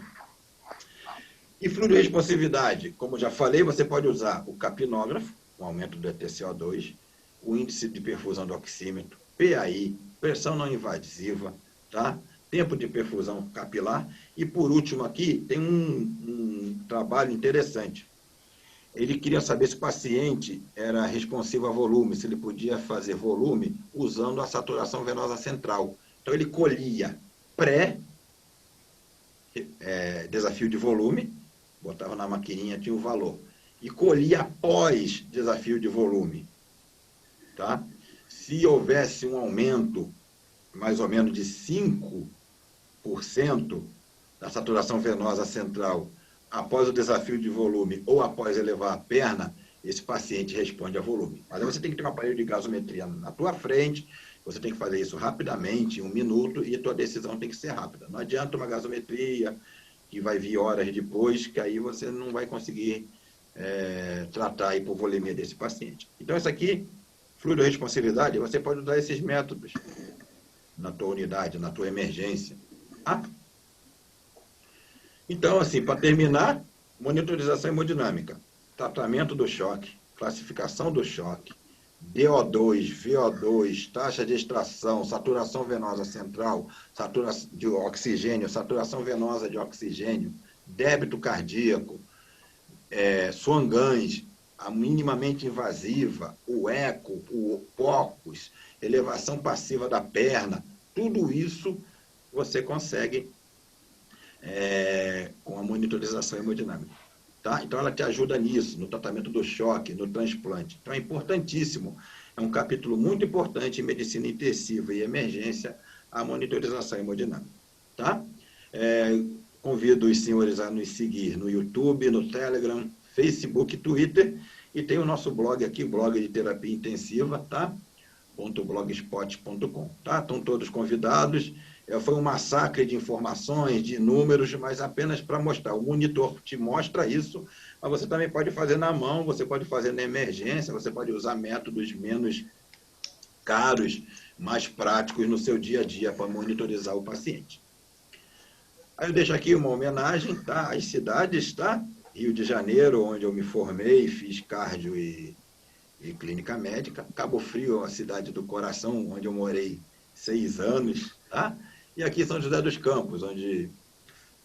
Speaker 2: E fluidoresponsividade, como já falei, você pode usar o capnógrafo, o aumento do EtCO2, o índice de perfusão do oxímetro, PAI, pressão não invasiva, tá? Tempo de perfusão capilar. E, por último, aqui tem um trabalho interessante. Ele queria saber se o paciente era responsivo a volume, se ele podia fazer volume usando a saturação venosa central. Então, ele colhia desafio de volume, botava na maquininha, tinha o valor. E colhia após desafio de volume. Tá? Se houvesse um aumento, mais ou menos de 5% da saturação venosa central após o desafio de volume ou após elevar a perna, esse paciente responde a volume. Mas aí você tem que ter um aparelho de gasometria na tua frente, você tem que fazer isso rapidamente, em 1 minuto, e a tua decisão tem que ser rápida. Não adianta uma gasometria que vai vir horas depois, que aí você não vai conseguir tratar a hipovolemia desse paciente. Então, isso aqui, fluidoresponsividade, você pode usar esses métodos na tua unidade, na tua emergência. Tá? Então, assim, para terminar, monitorização hemodinâmica, tratamento do choque, classificação do choque, DO2, VO2, taxa de extração, saturação venosa central, saturação de oxigênio, saturação venosa de oxigênio, débito cardíaco, Swan-Ganz, a minimamente invasiva, o eco, o POCUS, elevação passiva da perna, tudo isso você consegue com a monitorização hemodinâmica. Tá? Então, ela te ajuda nisso, no tratamento do choque, no transplante. Então, é importantíssimo. É um capítulo muito importante em medicina intensiva e emergência, a monitorização hemodinâmica. Tá? Convido os senhores a nos seguir no YouTube, no Telegram, Facebook, Twitter, e tem o nosso blog aqui, blog de terapia intensiva, tá? .blogspot.com. Tá? Estão todos convidados. Foi um massacre de informações, de números, mas apenas para mostrar. O monitor te mostra isso, mas você também pode fazer na mão, você pode fazer na emergência, você pode usar métodos menos caros, mais práticos no seu dia a dia para monitorizar o paciente. Aí eu deixo aqui uma homenagem, tá? Às cidades, tá? Rio de Janeiro, onde eu me formei, fiz cardio e clínica médica. Cabo Frio, a cidade do coração, onde eu morei 6 anos, tá? E aqui São José dos Campos, onde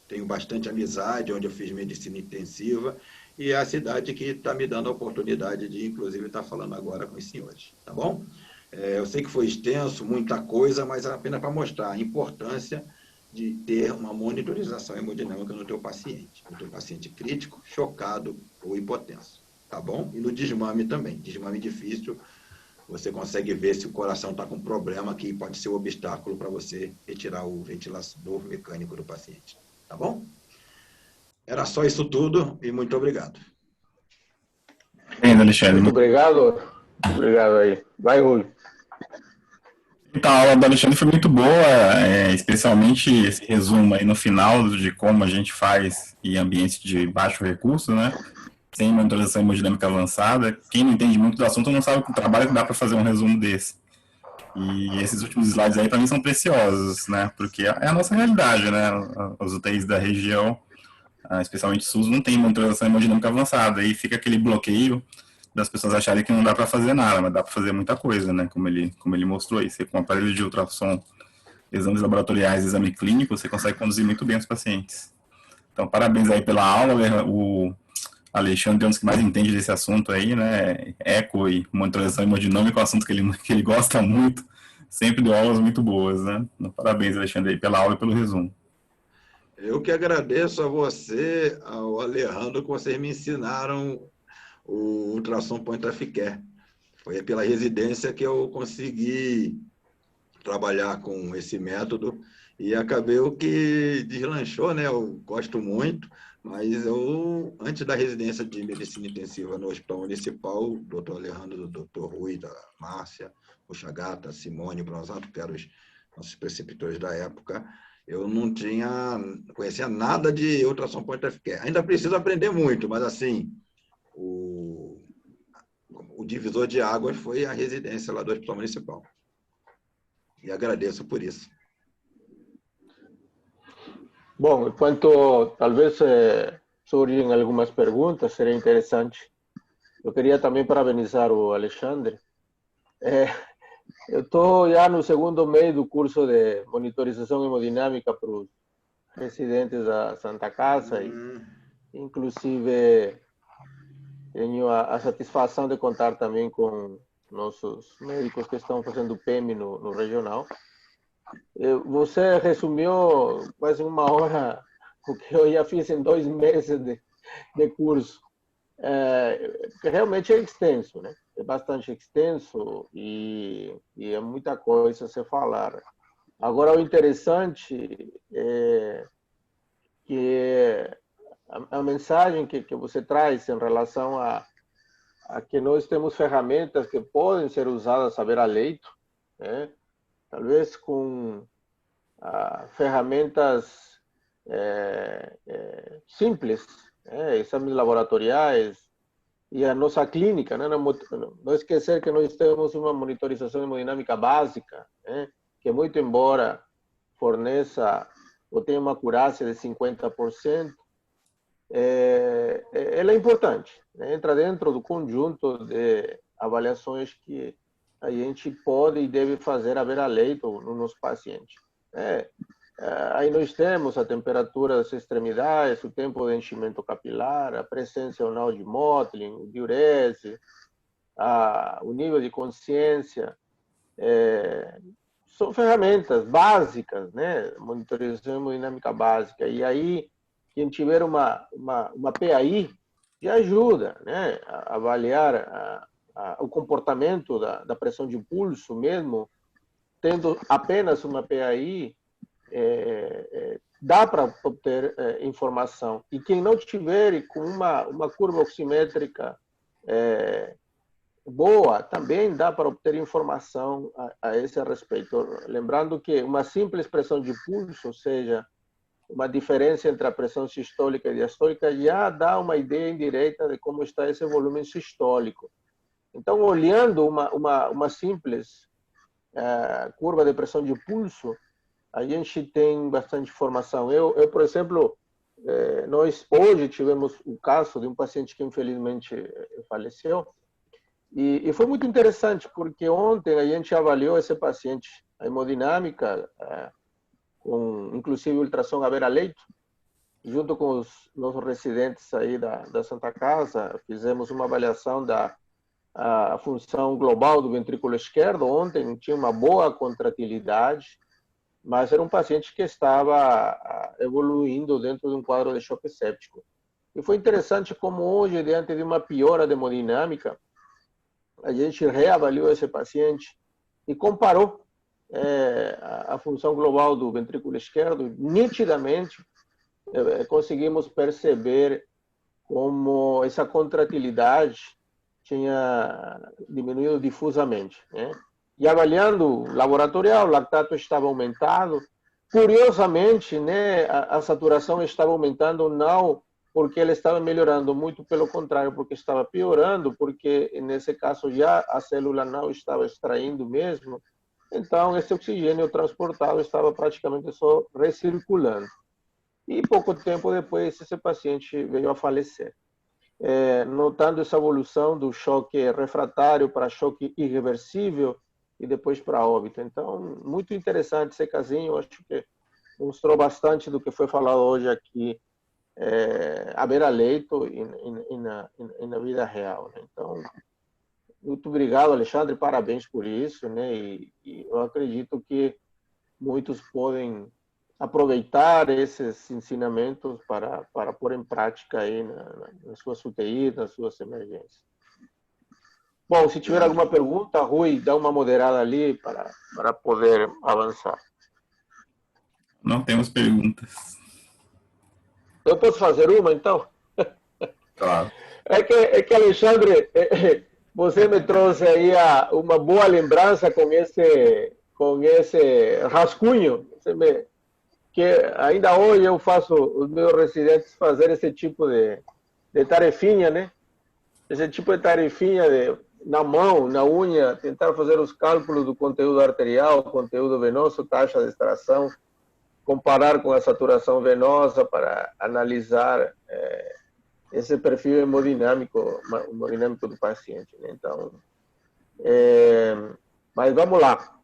Speaker 2: tenho bastante amizade, onde eu fiz medicina intensiva, e é a cidade que está me dando a oportunidade de, inclusive, estar falando agora com os senhores, tá bom? Eu sei que foi extenso, muita coisa, mas é apenas para mostrar a importância de ter uma monitorização hemodinâmica no teu paciente crítico, chocado ou hipotenso, tá bom? E no desmame também, desmame difícil, você consegue ver se o coração está com problema que pode ser um obstáculo para você retirar o ventilador mecânico do paciente. Tá bom? Era só isso tudo e muito obrigado.
Speaker 3: Bem, Alexandre.
Speaker 1: Muito obrigado. Obrigado aí. Vai, Rui.
Speaker 3: Então, a aula do Alexandre foi muito boa, especialmente esse resumo aí no final de como a gente faz em ambientes de baixo recurso, né? Sem monitorização hemodinâmica avançada. Quem não entende muito do assunto não sabe o trabalho que dá para fazer um resumo desse. E esses últimos slides aí para mim são preciosos, né? Porque é a nossa realidade, né? Os UTIs da região, especialmente SUS, não tem monitorização hemodinâmica avançada. E fica aquele bloqueio das pessoas acharem que não dá para fazer nada, mas dá para fazer muita coisa, né? Como ele mostrou aí. Você com aparelho de ultrassom, exames laboratoriais, exame clínico, você consegue conduzir muito bem os pacientes. Então, parabéns aí pela aula. O Alexandre é um dos que mais entende desse assunto aí, né? Eco e monitorização hemodinâmica é um assunto que ele gosta muito. Sempre deu aulas muito boas, né? Então, parabéns, Alexandre, aí pela aula e pelo resumo.
Speaker 2: Eu que agradeço a você, ao Alejandro, que vocês me ensinaram o ultrassom point of care. Foi pela residência que eu consegui trabalhar com esse método e acabei o que deslanchou, né? Eu gosto muito, Mas eu, antes da residência de medicina intensiva no Hospital Municipal, o doutor Alejandro, o doutor Rui, da Márcia, o Chagata, a Simone, o Bronzato, que eram os nossos preceptores da época, eu não conhecia nada de ultrassom point of care. Ainda preciso aprender muito, mas assim, o divisor de águas foi a residência lá do Hospital Municipal. E agradeço por isso.
Speaker 1: Bom, enquanto talvez surgem algumas perguntas, seria interessante. Eu queria também parabenizar o Alexandre. Eu estou já no segundo mês do curso de monitorização hemodinâmica para os residentes da Santa Casa e, inclusive, tenho a satisfação de contar também com nossos médicos que estão fazendo PEM no regional. Você resumiu quase uma hora o que eu já fiz em 2 meses de curso. Que realmente é extenso, né? É bastante extenso e é muita coisa a se falar. Agora, o interessante é que a mensagem que você traz em relação a que nós temos ferramentas que podem ser usadas a beira-leito, né? Talvez com ferramentas simples, exames laboratoriais e a nossa clínica, né? Não esquecer que nós temos uma monitorização hemodinâmica básica, né? Que muito embora forneça ou tenha uma acurácia de 50%, ela é importante, né? Entra dentro do conjunto de avaliações que a gente pode e deve fazer a beira-leito nos pacientes. Aí nós temos a temperatura das extremidades, o tempo de enchimento capilar, a presença ou não de Mottling, diurese, o nível de consciência. São ferramentas básicas, né? Monitorização hemodinâmica básica. E aí, quem tiver uma PAI, já ajuda, né? A avaliar o comportamento da pressão de pulso mesmo, tendo apenas uma PAI, dá para obter informação. E quem não tiver com uma curva oximétrica boa, também dá para obter informação a esse respeito. Lembrando que uma simples pressão de pulso, ou seja, uma diferença entre a pressão sistólica e diastólica, já dá uma ideia indireta de como está esse volume sistólico. Então, olhando uma simples curva de pressão de pulso, a gente tem bastante informação. Eu por exemplo, nós hoje tivemos o caso de um paciente que infelizmente faleceu, e foi muito interessante, porque ontem a gente avaliou esse paciente, a hemodinâmica, com inclusive ultrassom à beira-leito, junto com os nossos residentes aí da Santa Casa, fizemos uma avaliação a função global do ventrículo esquerdo. Ontem tinha uma boa contratilidade, mas era um paciente que estava evoluindo dentro de um quadro de choque séptico. E foi interessante como hoje, diante de uma piora de hemodinâmica, a gente reavaliou esse paciente e comparou a função global do ventrículo esquerdo. Nitidamente, conseguimos perceber como essa contratilidade tinha diminuído difusamente, né? E avaliando laboratorial, o lactato estava aumentado. Curiosamente, né, a saturação estava aumentando não porque ele estava melhorando, muito pelo contrário, porque estava piorando, porque nesse caso já a célula não estava extraindo mesmo. Então, esse oxigênio transportado estava praticamente só recirculando. E pouco tempo depois, esse paciente veio a falecer. Notando essa evolução do choque refratário para choque irreversível e depois para óbito. Então, muito interessante esse casinho. Acho que mostrou bastante do que foi falado hoje aqui à beira-leito e na vida real, né? Então, muito obrigado, Alexandre, parabéns por isso, né? E eu acredito que muitos podem aproveitar esses ensinamentos para pôr em prática aí nas suas UTIs, nas suas emergências. Bom, se tiver alguma pergunta, Rui, dá uma moderada ali para poder avançar.
Speaker 3: Não temos perguntas.
Speaker 1: Eu posso fazer uma, então?
Speaker 3: Claro.
Speaker 1: É que Alexandre, você me trouxe aí uma boa lembrança com esse rascunho. Que ainda hoje eu faço os meus residentes fazer esse tipo de tarefinha, né? Esse tipo de tarefinha na mão, na unha, tentar fazer os cálculos do conteúdo arterial, conteúdo venoso, taxa de extração, comparar com a saturação venosa para analisar esse perfil hemodinâmico do paciente, né? Então, mas vamos lá.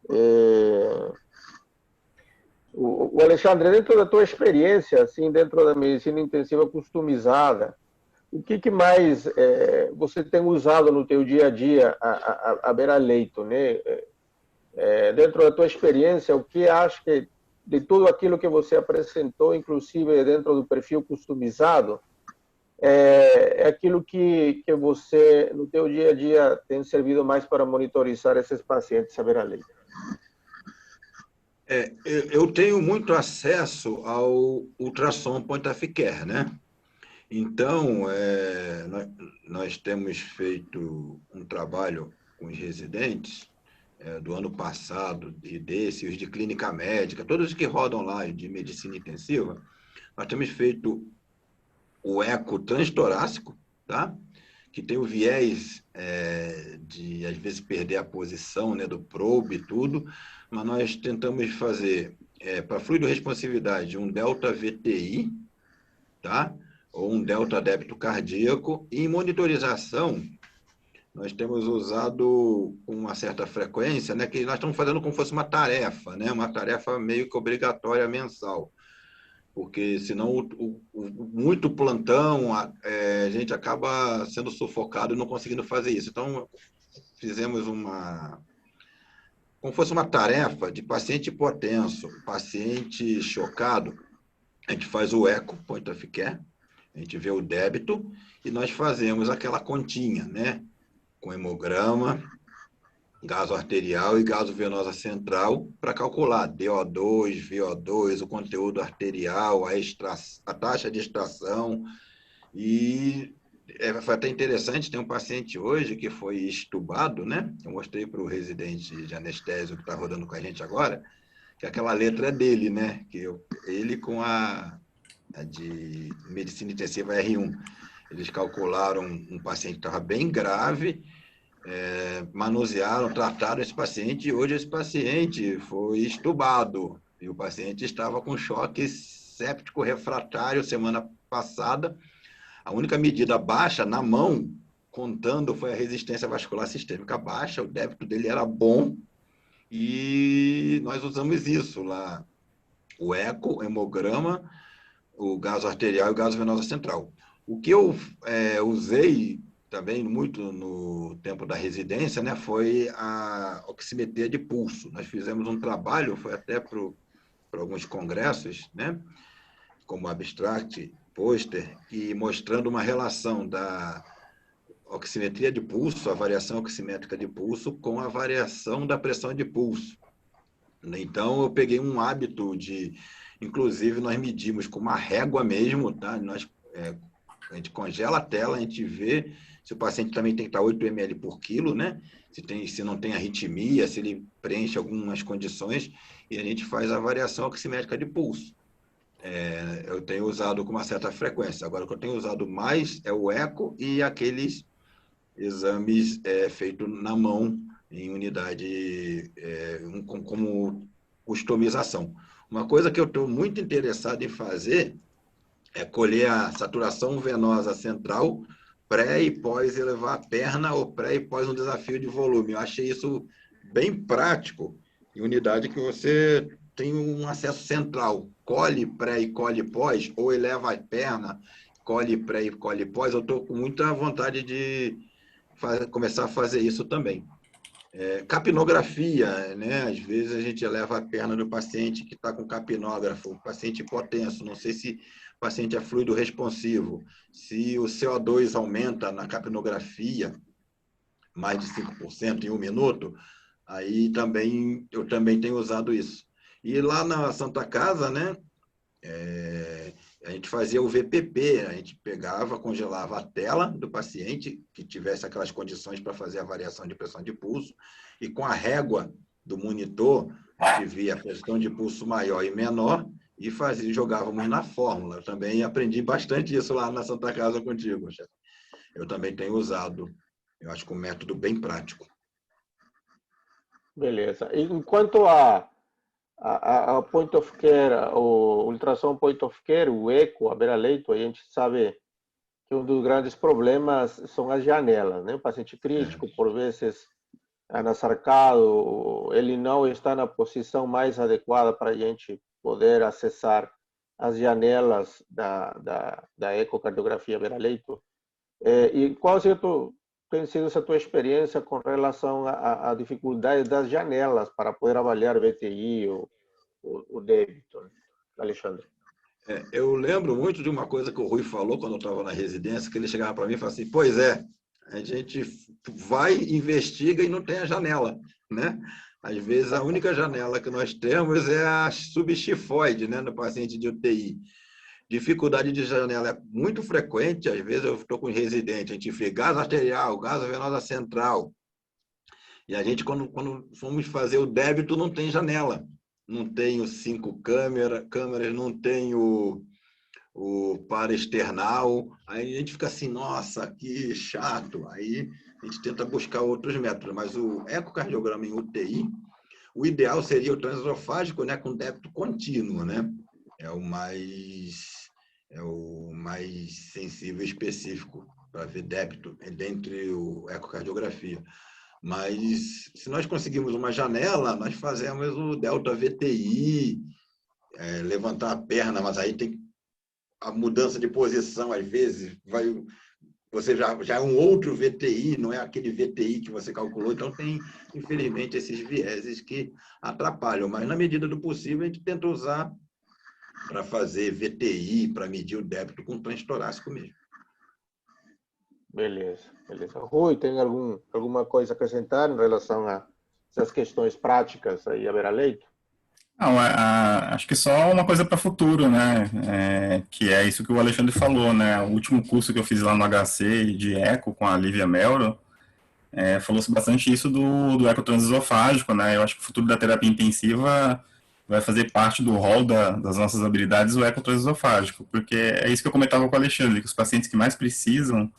Speaker 1: O Alexandre, dentro da tua experiência, assim, dentro da medicina intensiva customizada, o que mais você tem usado no teu dia a dia à beira-leito, né? Dentro da tua experiência, o que acha que de tudo aquilo que você apresentou, inclusive dentro do perfil customizado, é aquilo que você, no teu dia a dia, tem servido mais para monitorizar esses pacientes à beira-leito?
Speaker 2: Eu tenho muito acesso ao ultrassom point of care, né? Então, nós temos feito um trabalho com os residentes do ano passado e desse, os de clínica médica, todos os que rodam lá de medicina intensiva, nós temos feito o eco transtorácico, tá? Que tem o viés de, às vezes, perder a posição, né, do probe e tudo, mas nós tentamos fazer, para fluido responsividade, um delta VTI, tá? Ou um delta débito cardíaco, e em monitorização, nós temos usado com uma certa frequência, né, que nós estamos fazendo como se fosse uma tarefa, né, uma tarefa meio que obrigatória mensal, porque senão muito plantão, a gente acaba sendo sufocado e não conseguindo fazer isso. Então, fizemos como se fosse uma tarefa de paciente hipotenso, paciente chocado, a gente faz o eco, point of care, a gente vê o débito e nós fazemos aquela continha, né? Com hemograma, gaso arterial e gaso venosa central para calcular DO2, VO2, o conteúdo arterial, a taxa de extração. E foi até interessante, tem um paciente hoje que foi estubado, né? Eu mostrei para o residente de anestésio que está rodando com a gente agora, que aquela letra é dele, né? Ele com a de medicina intensiva R1. Eles calcularam um paciente que estava bem grave, manusearam, trataram esse paciente, e hoje esse paciente foi estubado. E o paciente estava com choque séptico refratário semana passada. A única medida baixa na mão, contando, foi a resistência vascular sistêmica baixa, o débito dele era bom, e nós usamos isso lá, o eco, o hemograma, o gaso arterial e o gaso venosa central. O que eu usei também muito no tempo da residência, né, foi a oximetria de pulso. Nós fizemos um trabalho, foi até para alguns congressos, né, como abstract, pôster, e mostrando uma relação da oximetria de pulso, a variação oximétrica de pulso, com a variação da pressão de pulso. Então, eu peguei um hábito inclusive, nós medimos com uma régua mesmo, tá? A gente congela a tela, a gente vê se o paciente também tem que estar 8 ml por quilo, né? Se não tem arritmia, se ele preenche algumas condições, e a gente faz a variação oximétrica de pulso. Eu tenho usado com uma certa frequência. Agora, o que eu tenho usado mais é o eco e aqueles exames feitos na mão, em unidade, como customização. Uma coisa que eu estou muito interessado em fazer é colher a saturação venosa central pré e pós elevar a perna ou pré e pós um desafio de volume. Eu achei isso bem prático, em unidade que você tem um acesso central, colhe pré e colhe pós, ou eleva a perna, colhe pré e colhe pós. Eu estou com muita vontade de começar a fazer isso também. Capnografia, né? Às vezes a gente eleva a perna do paciente que está com capnógrafo, paciente hipotenso, não sei se o paciente é fluido responsivo, se o CO2 aumenta na capnografia, mais de 5% em 1 minuto, aí eu também tenho usado isso. E lá na Santa Casa, né? A gente fazia o VPP, a gente pegava, congelava a tela do paciente que tivesse aquelas condições para fazer a variação de pressão de pulso, e com a régua do monitor, a gente via a pressão de pulso maior e menor, e jogávamos na fórmula. Eu também aprendi bastante isso lá na Santa Casa contigo, chefe. Eu também tenho usado, eu acho que um método bem prático.
Speaker 1: Beleza. E enquanto a point of care, o ultrassom point of care, o eco, a beira-leito, a gente sabe que um dos grandes problemas são as janelas, né? O paciente crítico, por vezes, anasarcado, ele não está na posição mais adequada para a gente poder acessar as janelas da ecocardiografia beira-leito. E qual tem sido essa tua experiência com relação à dificuldade das janelas para poder avaliar VTI ou o débito, Alexandre?
Speaker 2: Eu lembro muito de uma coisa que o Rui falou quando eu estava na residência, que ele chegava para mim e falava assim, pois é, a gente vai, investiga e não tem a janela, né? Às vezes a única janela que nós temos é a subchifoide, né, no paciente de UTI. Dificuldade de janela é muito frequente, às vezes eu estou com um residente, a gente vê gás arterial, gás venosa central, e a gente, quando fomos fazer o débito, não tem janela. Não tem os 5 câmeras, não tem o paraesternal. Aí a gente fica assim, nossa, que chato. Aí a gente tenta buscar outros métodos. Mas o ecocardiograma em UTI, o ideal seria o transesofágico, né, com débito contínuo, né? É o mais sensível e específico para ver débito dentre o ecocardiografia. Mas, se nós conseguirmos uma janela, nós fazemos o delta VTI, levantar a perna, mas aí tem a mudança de posição, às vezes, você já é um outro VTI, não é aquele VTI que você calculou, então tem, infelizmente, esses vieses que atrapalham, mas na medida do possível a gente tenta usar para fazer VTI, para medir o débito com transtorácico mesmo.
Speaker 1: Beleza, beleza. Rui, tem alguma coisa a acrescentar em relação a essas questões práticas aí a beira-leito?
Speaker 3: Não, acho que só uma coisa para o futuro, né? Que é isso que o Alexandre falou, né? O último curso que eu fiz lá no HC de eco com a Lívia Melro, falou-se bastante isso do eco transesofágico, né? Eu acho que o futuro da terapia intensiva vai fazer parte do rol das nossas habilidades o eco transesofágico, porque é isso que eu comentava com o Alexandre, que os pacientes que mais precisam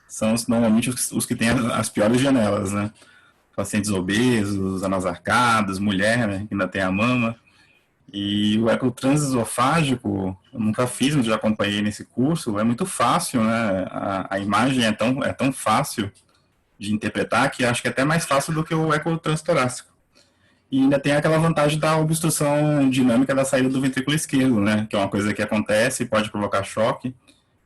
Speaker 3: são normalmente os que têm as piores janelas, né? Pacientes obesos, anasarcados, mulher, né, que ainda tem a mama. E o eco transesofágico, eu nunca fiz, mas já acompanhei nesse curso, é muito fácil, né? A imagem é tão fácil de interpretar que acho que é até mais fácil do que o eco transtorácico. E ainda tem aquela vantagem da obstrução dinâmica da saída do ventrículo esquerdo, né? Que é uma coisa que acontece, pode provocar choque.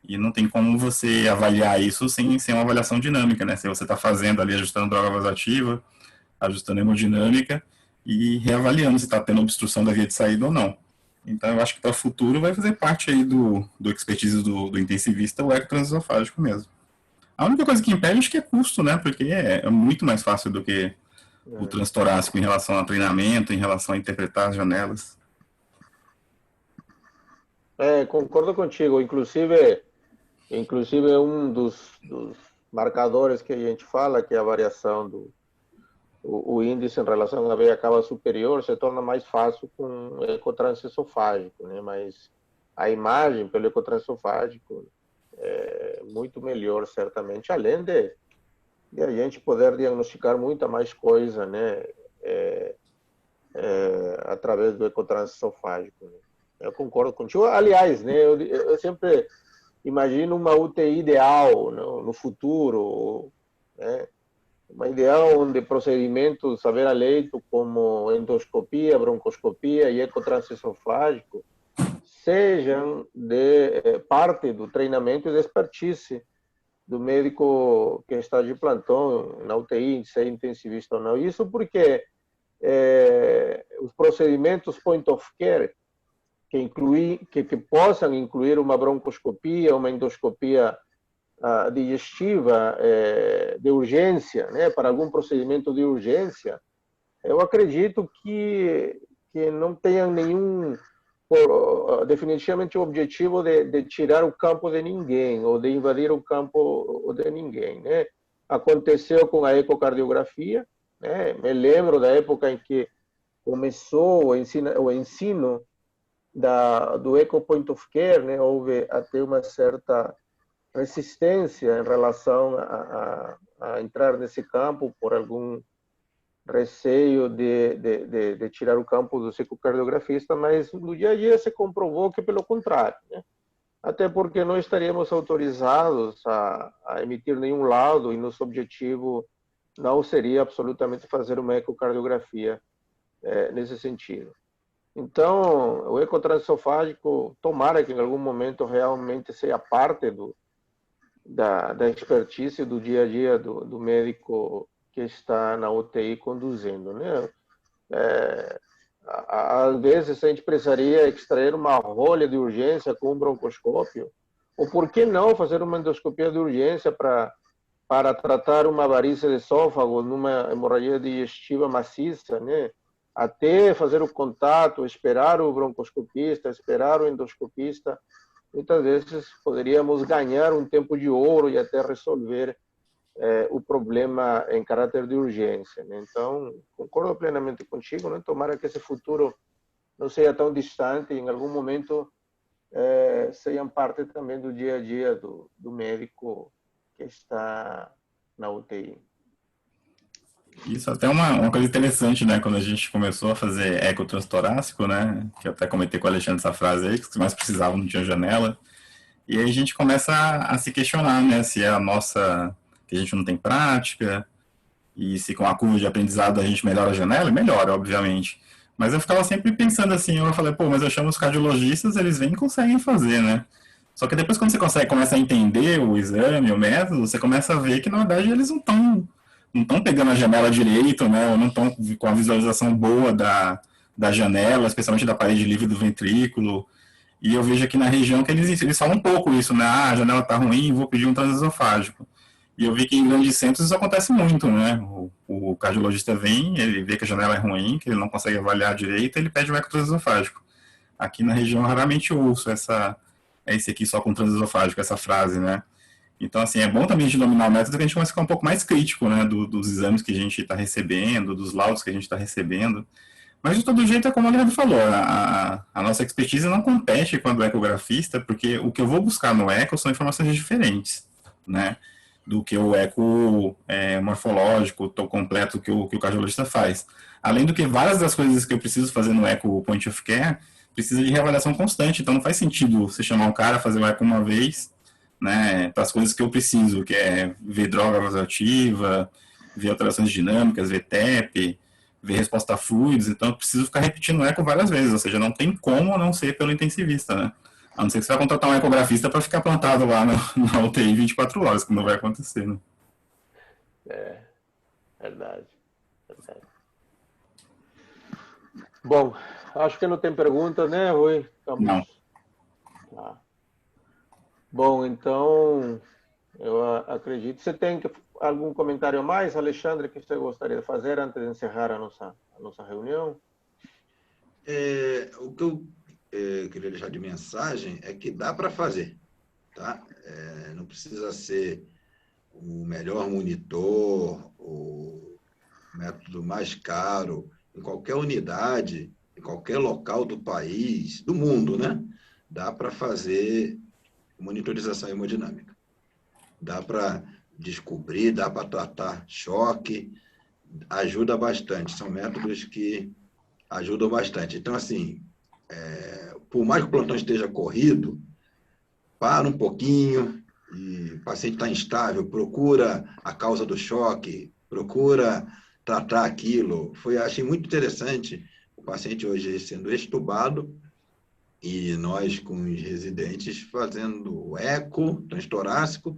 Speaker 3: E não tem como você avaliar isso sem uma avaliação dinâmica, né? Se você está fazendo ali, ajustando droga vasoativa, ajustando hemodinâmica e reavaliando se está tendo obstrução da via de saída ou não. Então, eu acho que para o futuro vai fazer parte aí do expertise do intensivista o eco transesofágico mesmo. A única coisa que impede, acho que é custo, né? Porque é muito mais fácil do que o transtorácico em relação a treinamento, em relação a interpretar as janelas.
Speaker 1: Concordo contigo. Inclusive um dos marcadores que a gente fala, que é a variação o índice em relação à veia cava superior, se torna mais fácil com o ecotransesofágico, né? Mas a imagem pelo ecotransesofágico é muito melhor, certamente, além de a gente poder diagnosticar muita mais coisa, né? Através do ecotransesofágico, né? Eu concordo contigo. Aliás, né? Eu sempre imagino uma UTI ideal no futuro, né? Uma ideal onde procedimentos a beira-leito como endoscopia, broncoscopia e ecotransesofágico sejam parte do treinamento e da expertise do médico que está de plantão na UTI, se é intensivista ou não. Isso porque os procedimentos point of care que possam incluir uma broncoscopia, uma endoscopia digestiva de urgência, né, para algum procedimento de urgência, eu acredito que não tenham definitivamente o objetivo de tirar o campo de ninguém, ou de invadir o campo de ninguém, né? Aconteceu com a ecocardiografia, né? Me lembro da época em que começou o ensino do Eco Point of Care, né? Houve até uma certa resistência em relação a entrar nesse campo por algum receio de tirar o campo do ecocardiografista, mas no dia a dia se comprovou que pelo contrário, né? Até porque não estaríamos autorizados a emitir nenhum laudo e nosso objetivo não seria absolutamente fazer uma ecocardiografia nesse sentido. Então, o ecotransesofágico, tomara que em algum momento realmente seja parte da expertise do dia a dia do médico que está na UTI conduzindo, né? Às vezes a gente precisaria extrair uma rolha de urgência com um broncoscópio, ou por que não fazer uma endoscopia de urgência para tratar uma varize de esôfago numa hemorragia digestiva maciça, né? Até fazer o contato, esperar o broncoscopista, esperar o endoscopista, muitas vezes poderíamos ganhar um tempo de ouro e até resolver o problema em caráter de urgência, né? Então, concordo plenamente contigo, né? Tomara que esse futuro não seja tão distante e em algum momento sejam parte também do dia a dia do médico que está na UTI.
Speaker 3: Isso até uma coisa interessante, né? Quando a gente começou a fazer eco transtorácico, né? Que eu até comentei com o Alexandre essa frase aí, que os que mais precisavam não tinha janela. E aí a gente começa a se questionar, né? Se é a nossa... que a gente não tem prática, e se com a curva de aprendizado a gente melhora a janela, melhora, obviamente. Mas eu ficava sempre pensando assim, eu falei, pô, mas eu chamo os cardiologistas, eles vêm e conseguem fazer, né? Só que depois quando você começa a entender o exame, o método, você começa a ver que na verdade eles não estão pegando a janela direito, né? Ou não estão com a visualização boa da janela, especialmente da parede livre do ventrículo. E eu vejo aqui na região que eles falam um pouco isso, né? Ah, a janela está ruim, vou pedir um transesofágico. E eu vi que em grandes centros isso acontece muito, né? O cardiologista vem, ele vê que a janela é ruim, que ele não consegue avaliar direito, ele pede o eco transesofágico. Aqui na região raramente eu ouço esse aqui só com transesofágico, essa frase, né? Então, assim, é bom também a gente dominar o método que a gente começa a ficar um pouco mais crítico, né? Dos exames que a gente está recebendo, dos laudos que a gente está recebendo. Mas, de todo jeito, é como a Leandro falou, a nossa expertise não compete com a do ecografista, porque o que eu vou buscar no eco são informações diferentes, né? Do que o eco morfológico, tão completo que o cardiologista faz. Além do que várias das coisas que eu preciso fazer no eco point of care precisa de reavaliação constante, então não faz sentido você chamar um cara, fazer o eco uma vez, né, para as coisas que eu preciso, que é ver droga vasoativa, ver alterações dinâmicas, ver TEP, ver resposta a fluidos, então eu preciso ficar repetindo o eco várias vezes, ou seja, não tem como não ser pelo intensivista, né? A não ser que você vai contratar um ecografista para ficar plantado lá na UTI 24 horas, que não vai acontecer, né?
Speaker 1: Verdade. Bom, acho que não tem pergunta, né, Rui?
Speaker 3: Não.
Speaker 1: Tá. Bom, então, eu acredito. Você tem algum comentário a mais, Alexandre, que você gostaria de fazer antes de encerrar a nossa reunião?
Speaker 2: O que eu queria deixar de mensagem é que dá para fazer, tá? Não precisa ser o melhor monitor, o método mais caro, em qualquer unidade, em qualquer local do país, do mundo, né? Dá para fazer monitorização hemodinâmica. Dá para descobrir, dá para tratar choque, ajuda bastante. São métodos que ajudam bastante. Então, assim, por mais que o plantão esteja corrido, para um pouquinho, e o paciente está instável, procura a causa do choque, procura tratar aquilo. Achei muito interessante o paciente hoje sendo extubado e nós com os residentes fazendo eco transtorácico,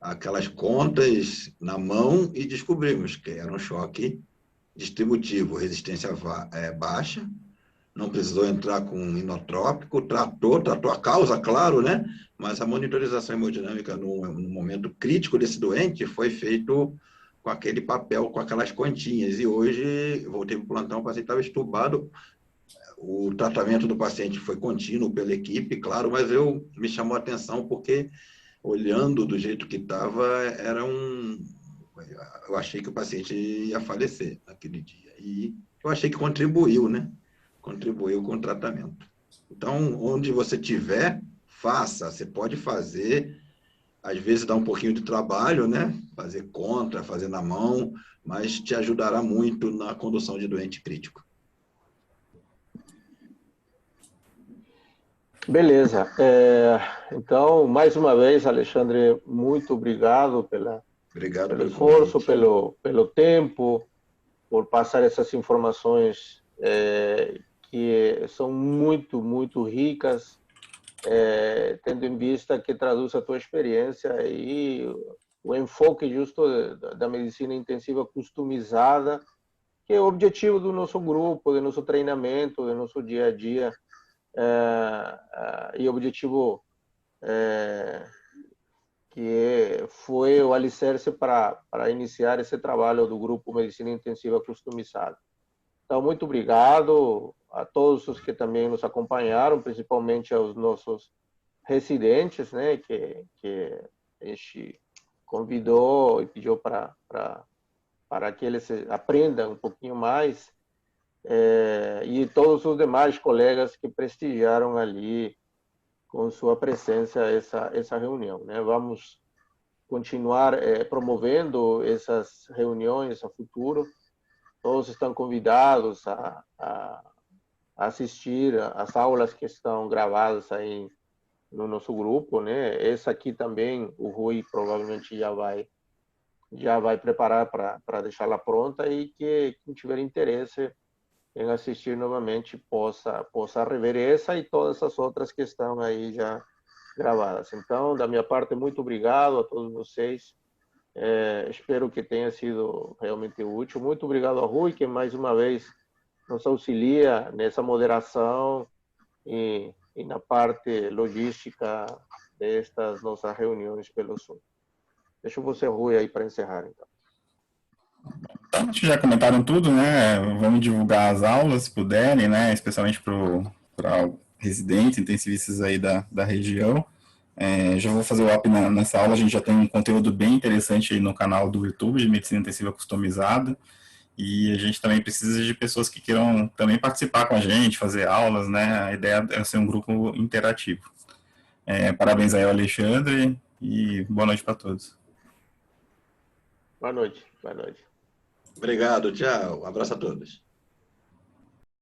Speaker 2: aquelas contas na mão e descobrimos que era um choque distributivo, resistência baixa, não precisou entrar com inotrópico, tratou a causa, claro, né? Mas a monitorização hemodinâmica no momento crítico desse doente foi feito com aquele papel, com aquelas continhas. E hoje, voltei para o plantão, o paciente estava estubado, O tratamento do paciente foi contínuo pela equipe, claro, mas me chamou a atenção porque, olhando do jeito que estava, eu achei que o paciente ia falecer naquele dia. E eu achei que contribuiu, né? Contribuiu com o tratamento. Então, onde você tiver, faça. Você pode fazer, às vezes dá um pouquinho de trabalho, né? Fazer contra, fazer na mão, mas te ajudará muito na condução de doente crítico.
Speaker 1: Beleza. Então, mais uma vez, Alexandre, muito obrigado
Speaker 2: Obrigado
Speaker 1: pelo
Speaker 2: pelo
Speaker 1: esforço,
Speaker 2: convite.
Speaker 1: pelo tempo, por passar essas informações que são muito, muito ricas, tendo em vista que traduz a tua experiência e o enfoque justo da medicina intensiva customizada, que é o objetivo do nosso grupo, do nosso treinamento, do nosso dia a dia, e o objetivo que foi o alicerce para iniciar esse trabalho do grupo Medicina Intensiva Customizada. Então, muito obrigado a todos os que também nos acompanharam, principalmente aos nossos residentes, né, que a gente convidou e pediu para que eles aprendam um pouquinho mais, e todos os demais colegas que prestigiaram ali com sua presença essa reunião, né? Vamos continuar promovendo essas reuniões a futuro. Todos estão convidados a assistir às aulas que estão gravadas aí no nosso grupo, né? Essa aqui também o Rui provavelmente já vai preparar para deixá-la pronta, e que quem tiver interesse em assistir novamente possa rever essa e todas as outras que estão aí já gravadas. Então, da minha parte, muito obrigado a todos vocês. Espero que tenha sido realmente útil. Muito obrigado a Rui, que mais uma vez nos auxilia nessa moderação e na parte logística destas nossas reuniões pelo Zoom. Deixa você, Rui, aí para encerrar, então.
Speaker 3: Então, acho que já comentaram tudo, né? Vamos divulgar as aulas, se puderem, né? Especialmente para residentes, intensivistas aí da região. Já vou fazer o up nessa aula. A gente já tem um conteúdo bem interessante aí no canal do YouTube de Medicina Intensiva Customizada. E a gente também precisa de pessoas que queiram também participar com a gente, fazer aulas, né? A ideia é ser um grupo interativo. Parabéns aí ao Alexandre e boa noite para todos.
Speaker 1: Boa noite. Boa noite.
Speaker 2: Obrigado, tchau. Um abraço a todos.